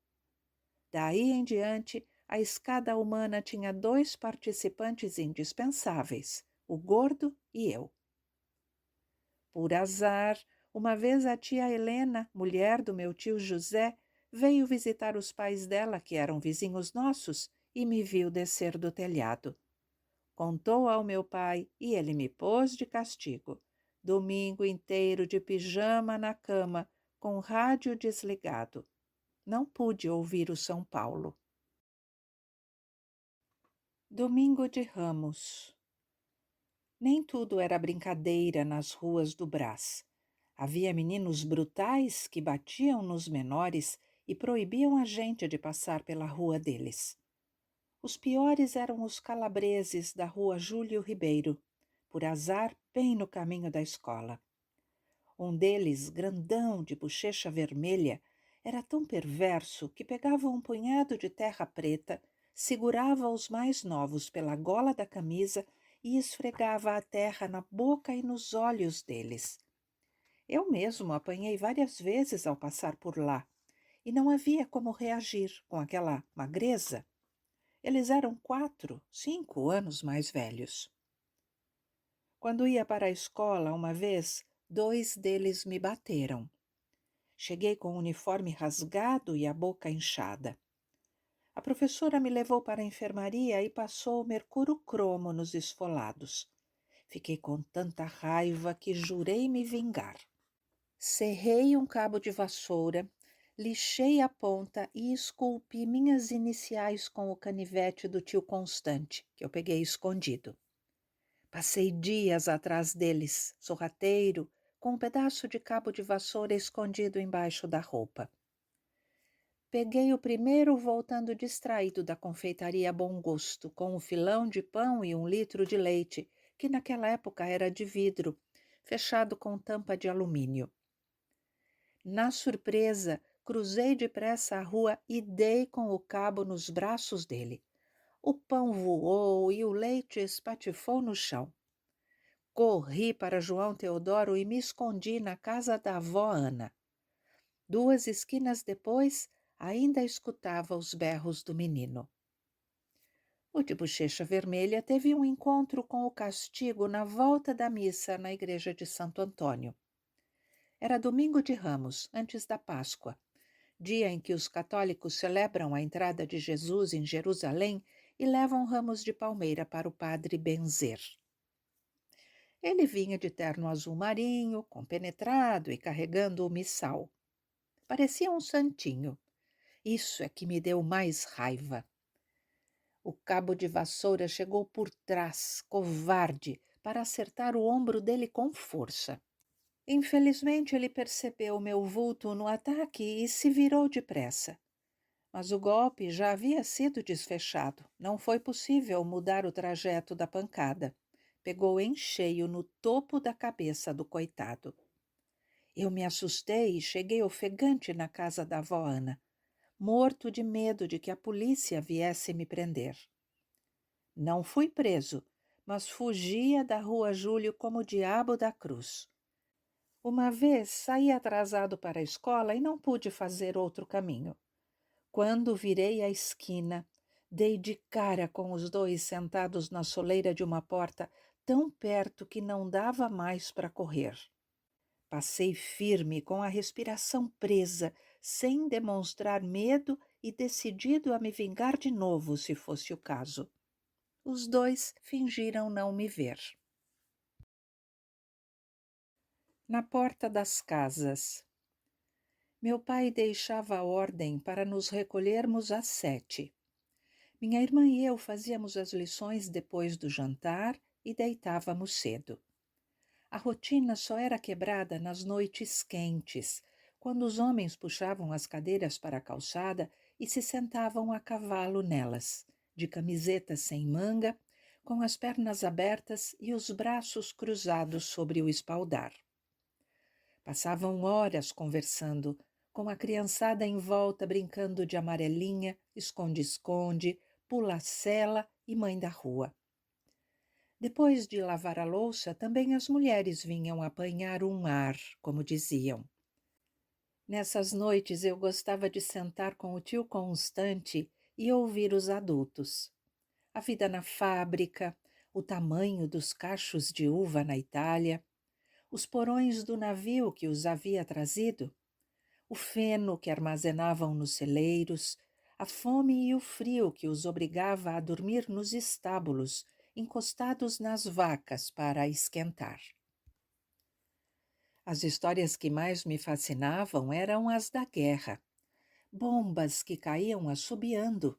Speaker 1: Daí em diante, a escada humana tinha 2 participantes indispensáveis, o gordo e eu. Por azar, uma vez a tia Helena, mulher do meu tio José, veio visitar os pais dela, que eram vizinhos nossos, e me viu descer do telhado. Contou ao meu pai e ele me pôs de castigo. Domingo inteiro de pijama na cama, com o rádio desligado. Não pude ouvir o São Paulo. Domingo de Ramos. Nem tudo era brincadeira nas ruas do Brás. Havia meninos brutais que batiam nos menores e proibiam a gente de passar pela rua deles. Os piores eram os calabreses da rua Júlio Ribeiro, por azar bem no caminho da escola. Um deles, grandão, de bochecha vermelha, era tão perverso que pegava um punhado de terra preta, segurava os mais novos pela gola da camisa e esfregava a terra na boca e nos olhos deles. Eu mesmo apanhei várias vezes ao passar por lá, e não havia como reagir com aquela magreza. Eles eram 4, 5 anos mais velhos. Quando ia para a escola uma vez, 2 deles me bateram. Cheguei com o uniforme rasgado e a boca inchada. A professora me levou para a enfermaria e passou mercúrio cromo nos esfolados. Fiquei com tanta raiva que jurei me vingar. Serrei um cabo de vassoura, lixei a ponta e esculpi minhas iniciais com o canivete do tio Constante, que eu peguei escondido. Passei dias atrás deles, sorrateiro, com um pedaço de cabo de vassoura escondido embaixo da roupa. Peguei o primeiro voltando distraído da confeitaria Bom Gosto, com um filão de pão e 1 litro de leite, que naquela época era de vidro, fechado com tampa de alumínio. Na surpresa, cruzei depressa a rua e dei com o cabo nos braços dele. O pão voou e o leite espatifou no chão. Corri para João Teodoro e me escondi na casa da avó Ana. 2 esquinas depois, ainda escutava os berros do menino. O de bochecha vermelha teve um encontro com o castigo na volta da missa na igreja de Santo Antônio. Era domingo de Ramos, antes da Páscoa, dia em que os católicos celebram a entrada de Jesus em Jerusalém e levam ramos de palmeira para o padre benzer. Ele vinha de terno azul marinho, compenetrado e carregando o missal. Parecia um santinho. Isso é que me deu mais raiva. O cabo de vassoura chegou por trás, covarde, para acertar o ombro dele com força. Infelizmente, ele percebeu meu vulto no ataque e se virou depressa. Mas o golpe já havia sido desfechado. Não foi possível mudar o trajeto da pancada. Pegou em cheio no topo da cabeça do coitado. Eu me assustei e cheguei ofegante na casa da avó Ana, morto de medo de que a polícia viesse me prender. Não fui preso, mas fugia da rua Júlio como o diabo da cruz. Uma vez saí atrasado para a escola e não pude fazer outro caminho. Quando virei a esquina, dei de cara com os 2 sentados na soleira de uma porta, tão perto que não dava mais para correr. Passei firme, com a respiração presa, sem demonstrar medo e decidido a me vingar de novo, se fosse o caso. Os dois fingiram não me ver. Na porta das casas. Meu pai deixava ordem para nos recolhermos às 7. Minha irmã e eu fazíamos as lições depois do jantar e deitávamos cedo. A rotina só era quebrada nas noites quentes, quando os homens puxavam as cadeiras para a calçada e se sentavam a cavalo nelas, de camiseta sem manga, com as pernas abertas e os braços cruzados sobre o espaldar. Passavam horas conversando, com a criançada em volta brincando de amarelinha, esconde-esconde, pula-sela e mãe da rua. Depois de lavar a louça, também as mulheres vinham apanhar um ar, como diziam. Nessas noites eu gostava de sentar com o tio Constante e ouvir os adultos. A vida na fábrica, o tamanho dos cachos de uva na Itália, os porões do navio que os havia trazido, o feno que armazenavam nos celeiros, a fome e o frio que os obrigava a dormir nos estábulos, encostados nas vacas para esquentar. As histórias que mais me fascinavam eram as da guerra. Bombas que caíam assobiando,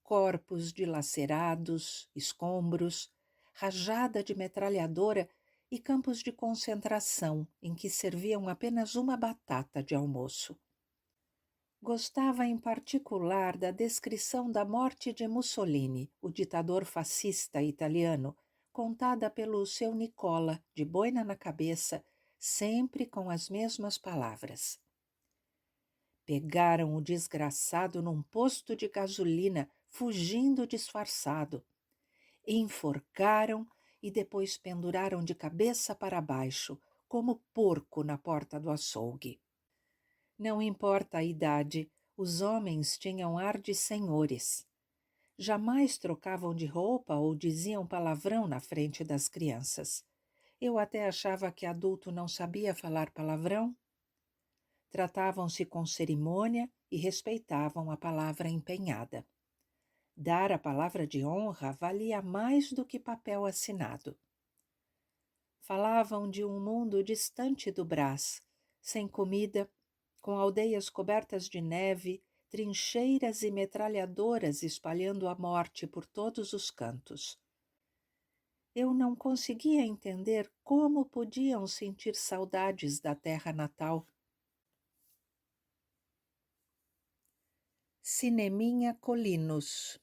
Speaker 1: corpos dilacerados, escombros, rajada de metralhadora e campos de concentração em que serviam apenas uma batata de almoço. Gostava em particular da descrição da morte de Mussolini, o ditador fascista italiano, contada pelo seu Nicola, de boina na cabeça, sempre com as mesmas palavras. Pegaram o desgraçado num posto de gasolina, fugindo disfarçado. Enforcaram e depois penduraram de cabeça para baixo, como porco na porta do açougue. Não importa a idade, os homens tinham ar de senhores. Jamais trocavam de roupa ou diziam palavrão na frente das crianças. Eu até achava que adulto não sabia falar palavrão. Tratavam-se com cerimônia e respeitavam a palavra empenhada. Dar a palavra de honra valia mais do que papel assinado. Falavam de um mundo distante do Brás, sem comida, com aldeias cobertas de neve, trincheiras e metralhadoras espalhando a morte por todos os cantos. Eu não conseguia entender como podiam sentir saudades da terra natal. Cineminha Colinos.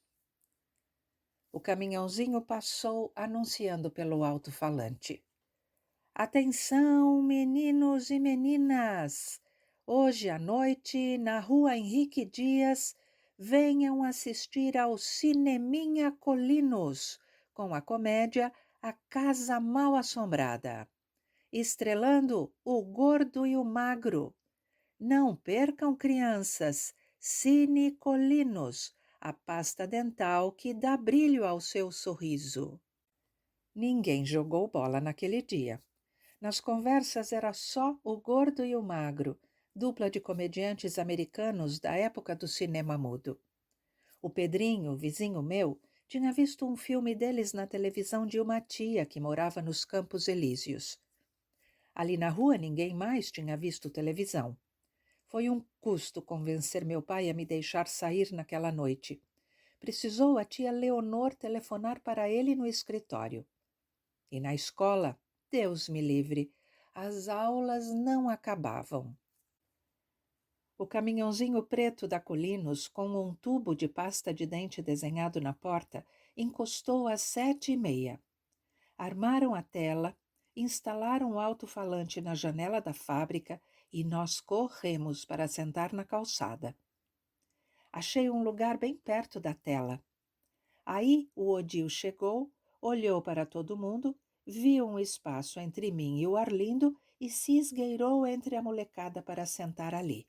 Speaker 1: O caminhãozinho passou anunciando pelo alto-falante. Atenção, meninos e meninas! Hoje à noite, na Rua Henrique Dias, venham assistir ao Cineminha Colinos, com a comédia A Casa Mal Assombrada. Estrelando o Gordo e o Magro. Não percam, crianças, Cine Colinos, a pasta dental que dá brilho ao seu sorriso. Ninguém jogou bola naquele dia. Nas conversas era só o Gordo e o Magro, dupla de comediantes americanos da época do cinema mudo. O Pedrinho, vizinho meu, tinha visto um filme deles na televisão de uma tia que morava nos Campos Elíseos. Ali na rua ninguém mais tinha visto televisão. Foi um custo convencer meu pai a me deixar sair naquela noite. Precisou a tia Leonor telefonar para ele no escritório. E na escola, Deus me livre, as aulas não acabavam. O caminhãozinho preto da Colinos, com um tubo de pasta de dente desenhado na porta, encostou às 7:30. Armaram a tela, instalaram o alto-falante na janela da fábrica e nós corremos para sentar na calçada. Achei um lugar bem perto da tela. Aí o Odil chegou, olhou para todo mundo, viu um espaço entre mim e o Arlindo e se esgueirou entre a molecada para sentar ali.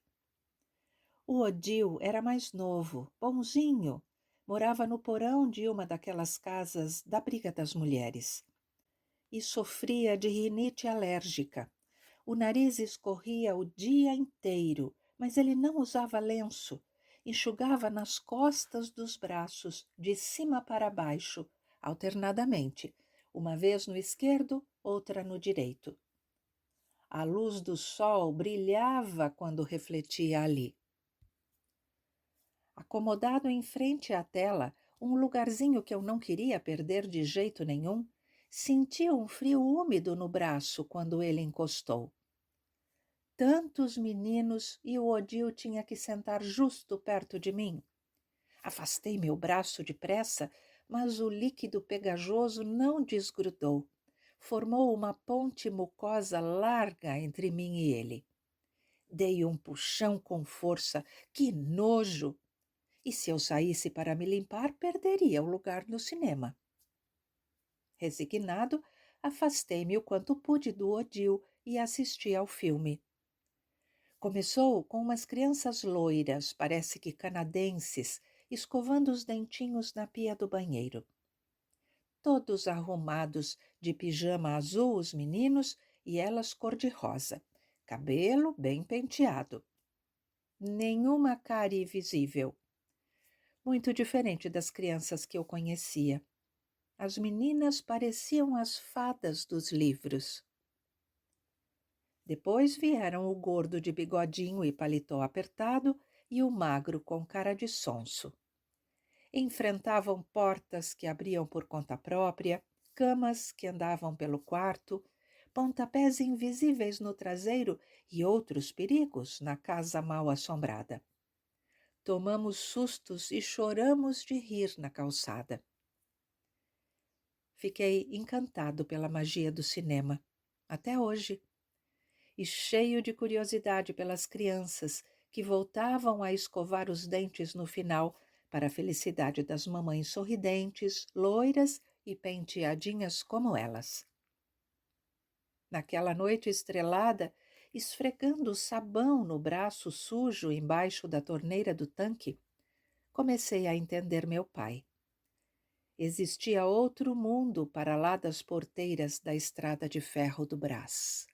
Speaker 1: O Odil era mais novo, bonzinho, morava no porão de uma daquelas casas da Briga das Mulheres. E sofria de rinite alérgica. O nariz escorria o dia inteiro, mas ele não usava lenço, enxugava nas costas dos braços, de cima para baixo, alternadamente, uma vez no esquerdo, outra no direito. A luz do sol brilhava quando refletia ali. Acomodado em frente à tela, um lugarzinho que eu não queria perder de jeito nenhum, senti um frio úmido no braço quando ele encostou. Tantos meninos e o Odil tinha que sentar justo perto de mim. Afastei meu braço depressa, mas o líquido pegajoso não desgrudou. Formou uma ponte mucosa larga entre mim e ele. Dei um puxão com força. Que nojo! E se eu saísse para me limpar, perderia o lugar no cinema. Resignado, afastei-me o quanto pude do Odil e assisti ao filme. Começou com umas crianças loiras, parece que canadenses, escovando os dentinhos na pia do banheiro. Todos arrumados, de pijama azul os meninos e elas cor-de-rosa, cabelo bem penteado. Nenhuma cárie visível. Muito diferente das crianças que eu conhecia. As meninas pareciam as fadas dos livros. Depois vieram o gordo de bigodinho e paletó apertado e o magro com cara de sonso. Enfrentavam portas que abriam por conta própria, camas que andavam pelo quarto, pontapés invisíveis no traseiro e outros perigos na casa mal assombrada. Tomamos sustos e choramos de rir na calçada. Fiquei encantado pela magia do cinema, até hoje, e cheio de curiosidade pelas crianças que voltavam a escovar os dentes no final, para a felicidade das mamães sorridentes, loiras e penteadinhas como elas. Naquela noite estrelada, esfregando sabão no braço sujo embaixo da torneira do tanque, comecei a entender meu pai. Existia outro mundo para lá das porteiras da estrada de ferro do Brás.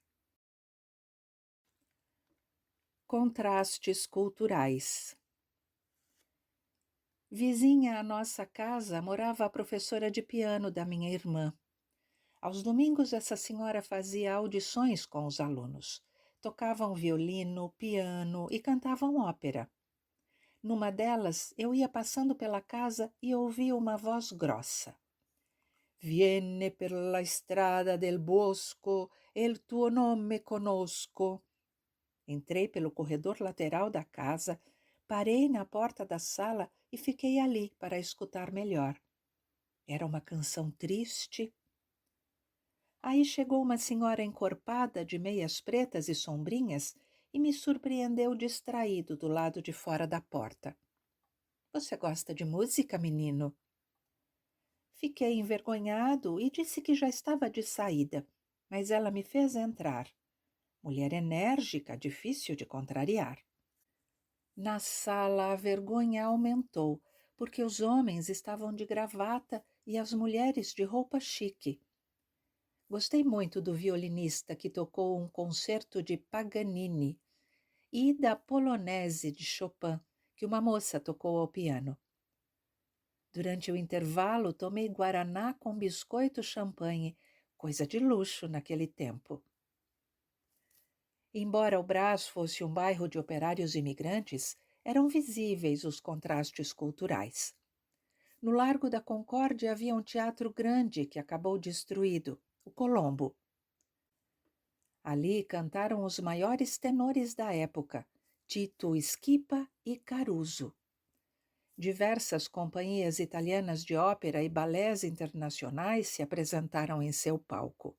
Speaker 1: Contrastes culturais. Vizinha à nossa casa morava a professora de piano da minha irmã. Aos domingos, essa senhora fazia audições com os alunos. Tocavam violino, piano e cantavam ópera. Numa delas, eu ia passando pela casa e ouvi uma voz grossa. Viene per la strada del bosco, il tuo nome conosco. Entrei pelo corredor lateral da casa, parei na porta da sala e fiquei ali para escutar melhor. Era uma canção triste. Aí chegou uma senhora encorpada de meias pretas e sombrinhas e me surpreendeu distraído do lado de fora da porta. Você gosta de música, menino? Fiquei envergonhado e disse que já estava de saída, mas ela me fez entrar. Mulher enérgica, difícil de contrariar. Na sala, a vergonha aumentou, porque os homens estavam de gravata e as mulheres de roupa chique. Gostei muito do violinista que tocou um concerto de Paganini e da Polonaise de Chopin, que uma moça tocou ao piano. Durante o intervalo, tomei guaraná com biscoito champanhe, coisa de luxo naquele tempo. Embora o Brás fosse um bairro de operários imigrantes, eram visíveis os contrastes culturais. No Largo da Concórdia havia um teatro grande que acabou destruído, o Colombo. Ali cantaram os maiores tenores da época, Tito Schipa e Caruso. Diversas companhias italianas de ópera e balés internacionais se apresentaram em seu palco.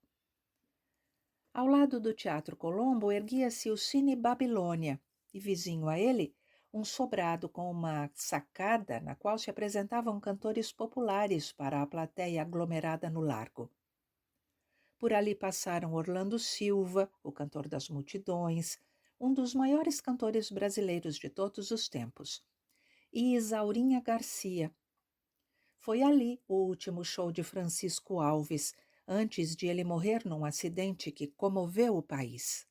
Speaker 1: Ao lado do Teatro Colombo erguia-se o Cine Babilônia e, vizinho a ele, um sobrado com uma sacada na qual se apresentavam cantores populares para a plateia aglomerada no largo. Por ali passaram Orlando Silva, o cantor das multidões, um dos maiores cantores brasileiros de todos os tempos, e Isaurinha Garcia. Foi ali o último show de Francisco Alves, antes de ele morrer num acidente que comoveu o país.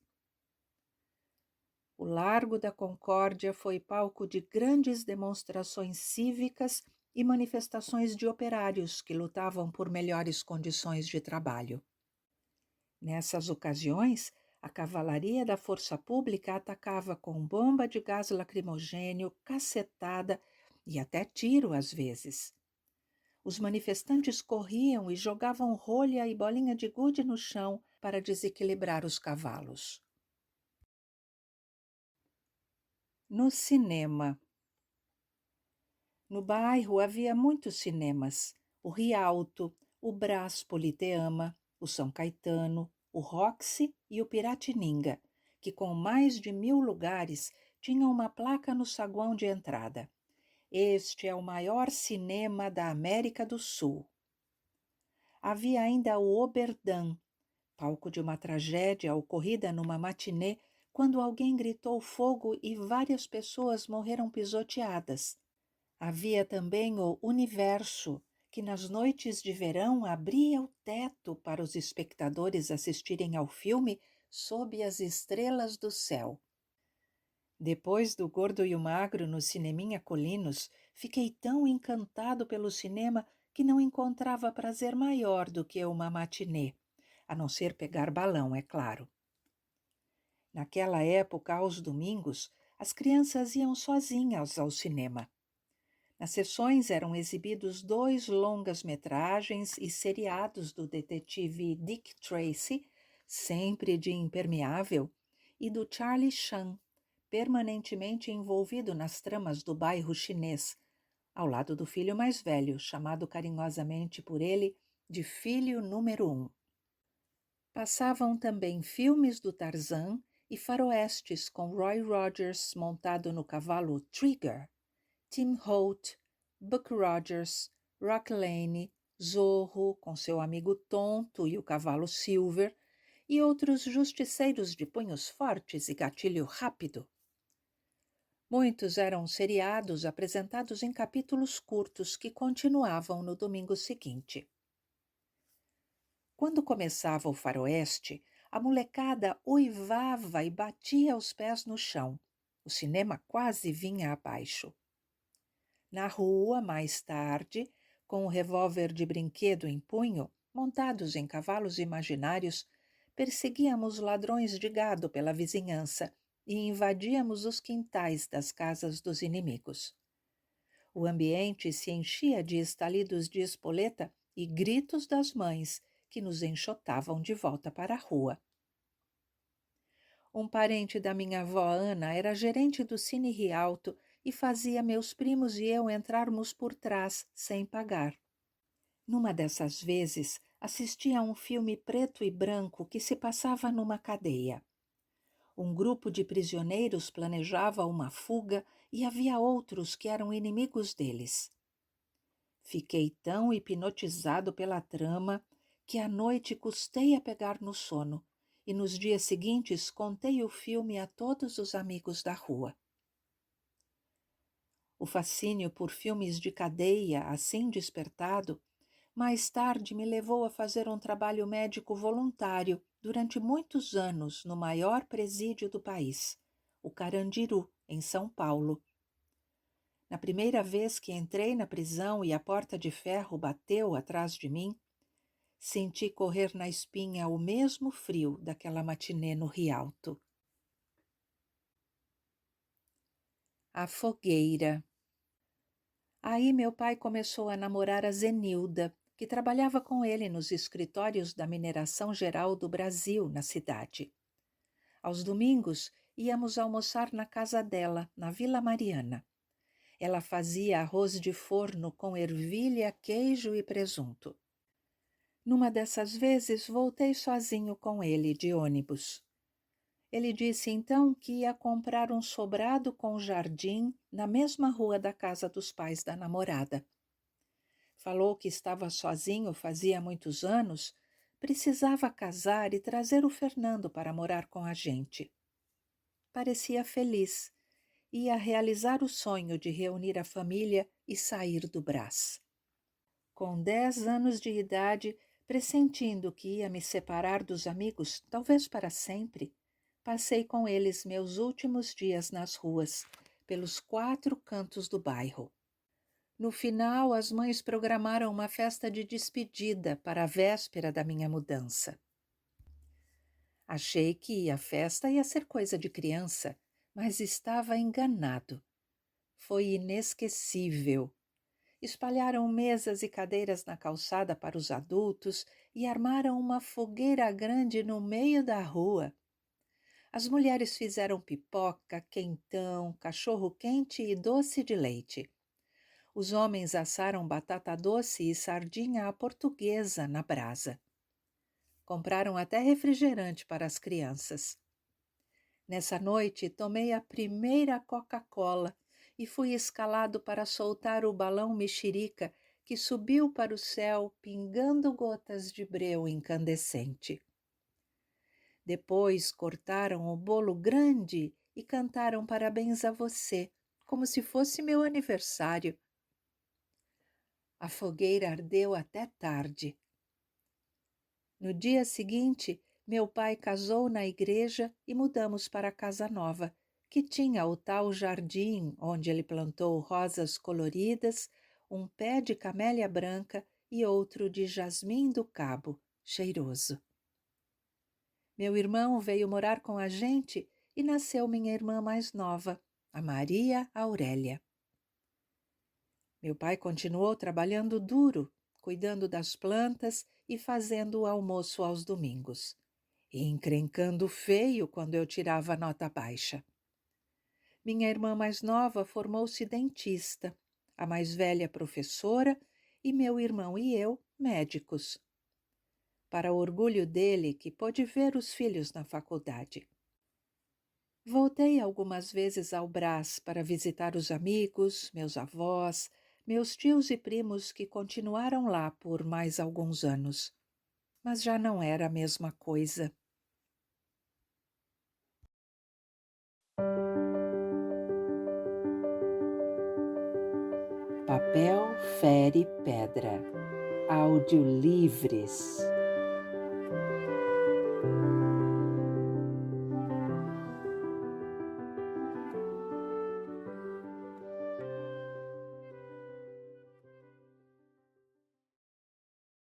Speaker 1: O Largo da Concórdia foi palco de grandes demonstrações cívicas e manifestações de operários que lutavam por melhores condições de trabalho. Nessas ocasiões, a cavalaria da Força Pública atacava com bomba de gás lacrimogênio, cacetada e até tiro às vezes. Os manifestantes corriam e jogavam rolha e bolinha de gude no chão para desequilibrar os cavalos. No cinema. No bairro havia muitos cinemas: o Rialto, o Brás Politeama, o São Caetano, o Roxy e o Piratininga, que com mais de 1000 lugares tinham uma placa no saguão de entrada: "Este é o maior cinema da América do Sul". Havia ainda o Oberdan, palco de uma tragédia ocorrida numa matinê quando alguém gritou fogo e várias pessoas morreram pisoteadas. Havia também o Universo, que nas noites de verão abria o teto para os espectadores assistirem ao filme sob as estrelas do céu. Depois do Gordo e o Magro no Cineminha Colinos, fiquei tão encantado pelo cinema que não encontrava prazer maior do que uma matinê, a não ser pegar balão, é claro. Naquela época, aos domingos, as crianças iam sozinhas ao cinema. Nas sessões eram exibidos 2 longas-metragens e seriados do detetive Dick Tracy, sempre de impermeável, e do Charlie Chan, permanentemente envolvido nas tramas do bairro chinês, ao lado do filho mais velho, chamado carinhosamente por ele de filho número 1. Passavam também filmes do Tarzan e faroestes com Roy Rogers montado no cavalo Trigger, Tim Holt, Buck Rogers, Rock Lane, Zorro com seu amigo Tonto e o cavalo Silver, e outros justiceiros de punhos fortes e gatilho rápido. Muitos eram seriados apresentados em capítulos curtos que continuavam no domingo seguinte. Quando começava o faroeste, a molecada uivava e batia os pés no chão. O cinema quase vinha abaixo. Na rua, mais tarde, com o revólver de brinquedo em punho, montados em cavalos imaginários, perseguíamos ladrões de gado pela vizinhança e invadíamos os quintais das casas dos inimigos. O ambiente se enchia de estalidos de espoleta e gritos das mães, que nos enxotavam de volta para a rua. Um parente da minha avó Ana era gerente do Cine Rialto e fazia meus primos e eu entrarmos por trás, sem pagar. Numa dessas vezes, assisti a um filme preto e branco que se passava numa cadeia. Um grupo de prisioneiros planejava uma fuga e havia outros que eram inimigos deles. Fiquei tão hipnotizado pela trama que à noite custei a pegar no sono e nos dias seguintes contei o filme a todos os amigos da rua. O fascínio por filmes de cadeia, assim despertado, mais tarde me levou a fazer um trabalho médico voluntário durante muitos anos no maior presídio do país, o Carandiru, em São Paulo. Na primeira vez que entrei na prisão e a porta de ferro bateu atrás de mim, senti correr na espinha o mesmo frio daquela matinê no Rialto. A fogueira. Aí meu pai começou a namorar a Zenilda, que trabalhava com ele nos escritórios da Mineração Geral do Brasil, na cidade. Aos domingos, íamos almoçar na casa dela, na Vila Mariana. Ela fazia arroz de forno com ervilha, queijo e presunto. Numa dessas vezes, voltei sozinho com ele, de ônibus. Ele disse então que ia comprar um sobrado com jardim na mesma rua da casa dos pais da namorada. Falou que estava sozinho fazia muitos anos, precisava casar e trazer o Fernando para morar com a gente. Parecia feliz, ia realizar o sonho de reunir a família e sair do Brás. Com 10 anos de idade, pressentindo que ia me separar dos amigos, talvez para sempre, passei com eles meus últimos dias nas ruas, pelos 4 cantos do bairro. No final, as mães programaram uma festa de despedida para a véspera da minha mudança. Achei que a festa ia ser coisa de criança, mas estava enganado. Foi inesquecível. Espalharam mesas e cadeiras na calçada para os adultos e armaram uma fogueira grande no meio da rua. As mulheres fizeram pipoca, quentão, cachorro-quente e doce de leite. Os homens assaram batata doce e sardinha à portuguesa na brasa. Compraram até refrigerante para as crianças. Nessa noite, tomei a primeira Coca-Cola e fui escalado para soltar o balão mexerica que subiu para o céu, pingando gotas de breu incandescente. Depois cortaram o bolo grande e cantaram parabéns a você, como se fosse meu aniversário. A fogueira ardeu até tarde. No dia seguinte, meu pai casou na igreja e mudamos para a casa nova, que tinha o tal jardim onde ele plantou rosas coloridas, um pé de camélia branca e outro de jasmim do cabo, cheiroso. Meu irmão veio morar com a gente e nasceu minha irmã mais nova, a Maria Aurélia. Meu pai continuou trabalhando duro, cuidando das plantas e fazendo o almoço aos domingos, e encrencando feio quando eu tirava nota baixa. Minha irmã mais nova formou-se dentista, a mais velha professora e meu irmão e eu médicos. Para o orgulho dele, que pôde ver os filhos na faculdade. Voltei algumas vezes ao Brás para visitar os amigos, meus avós, meus tios e primos que continuaram lá por mais alguns anos. Mas já não era a mesma coisa. Papel fere pedra. Audiolivres.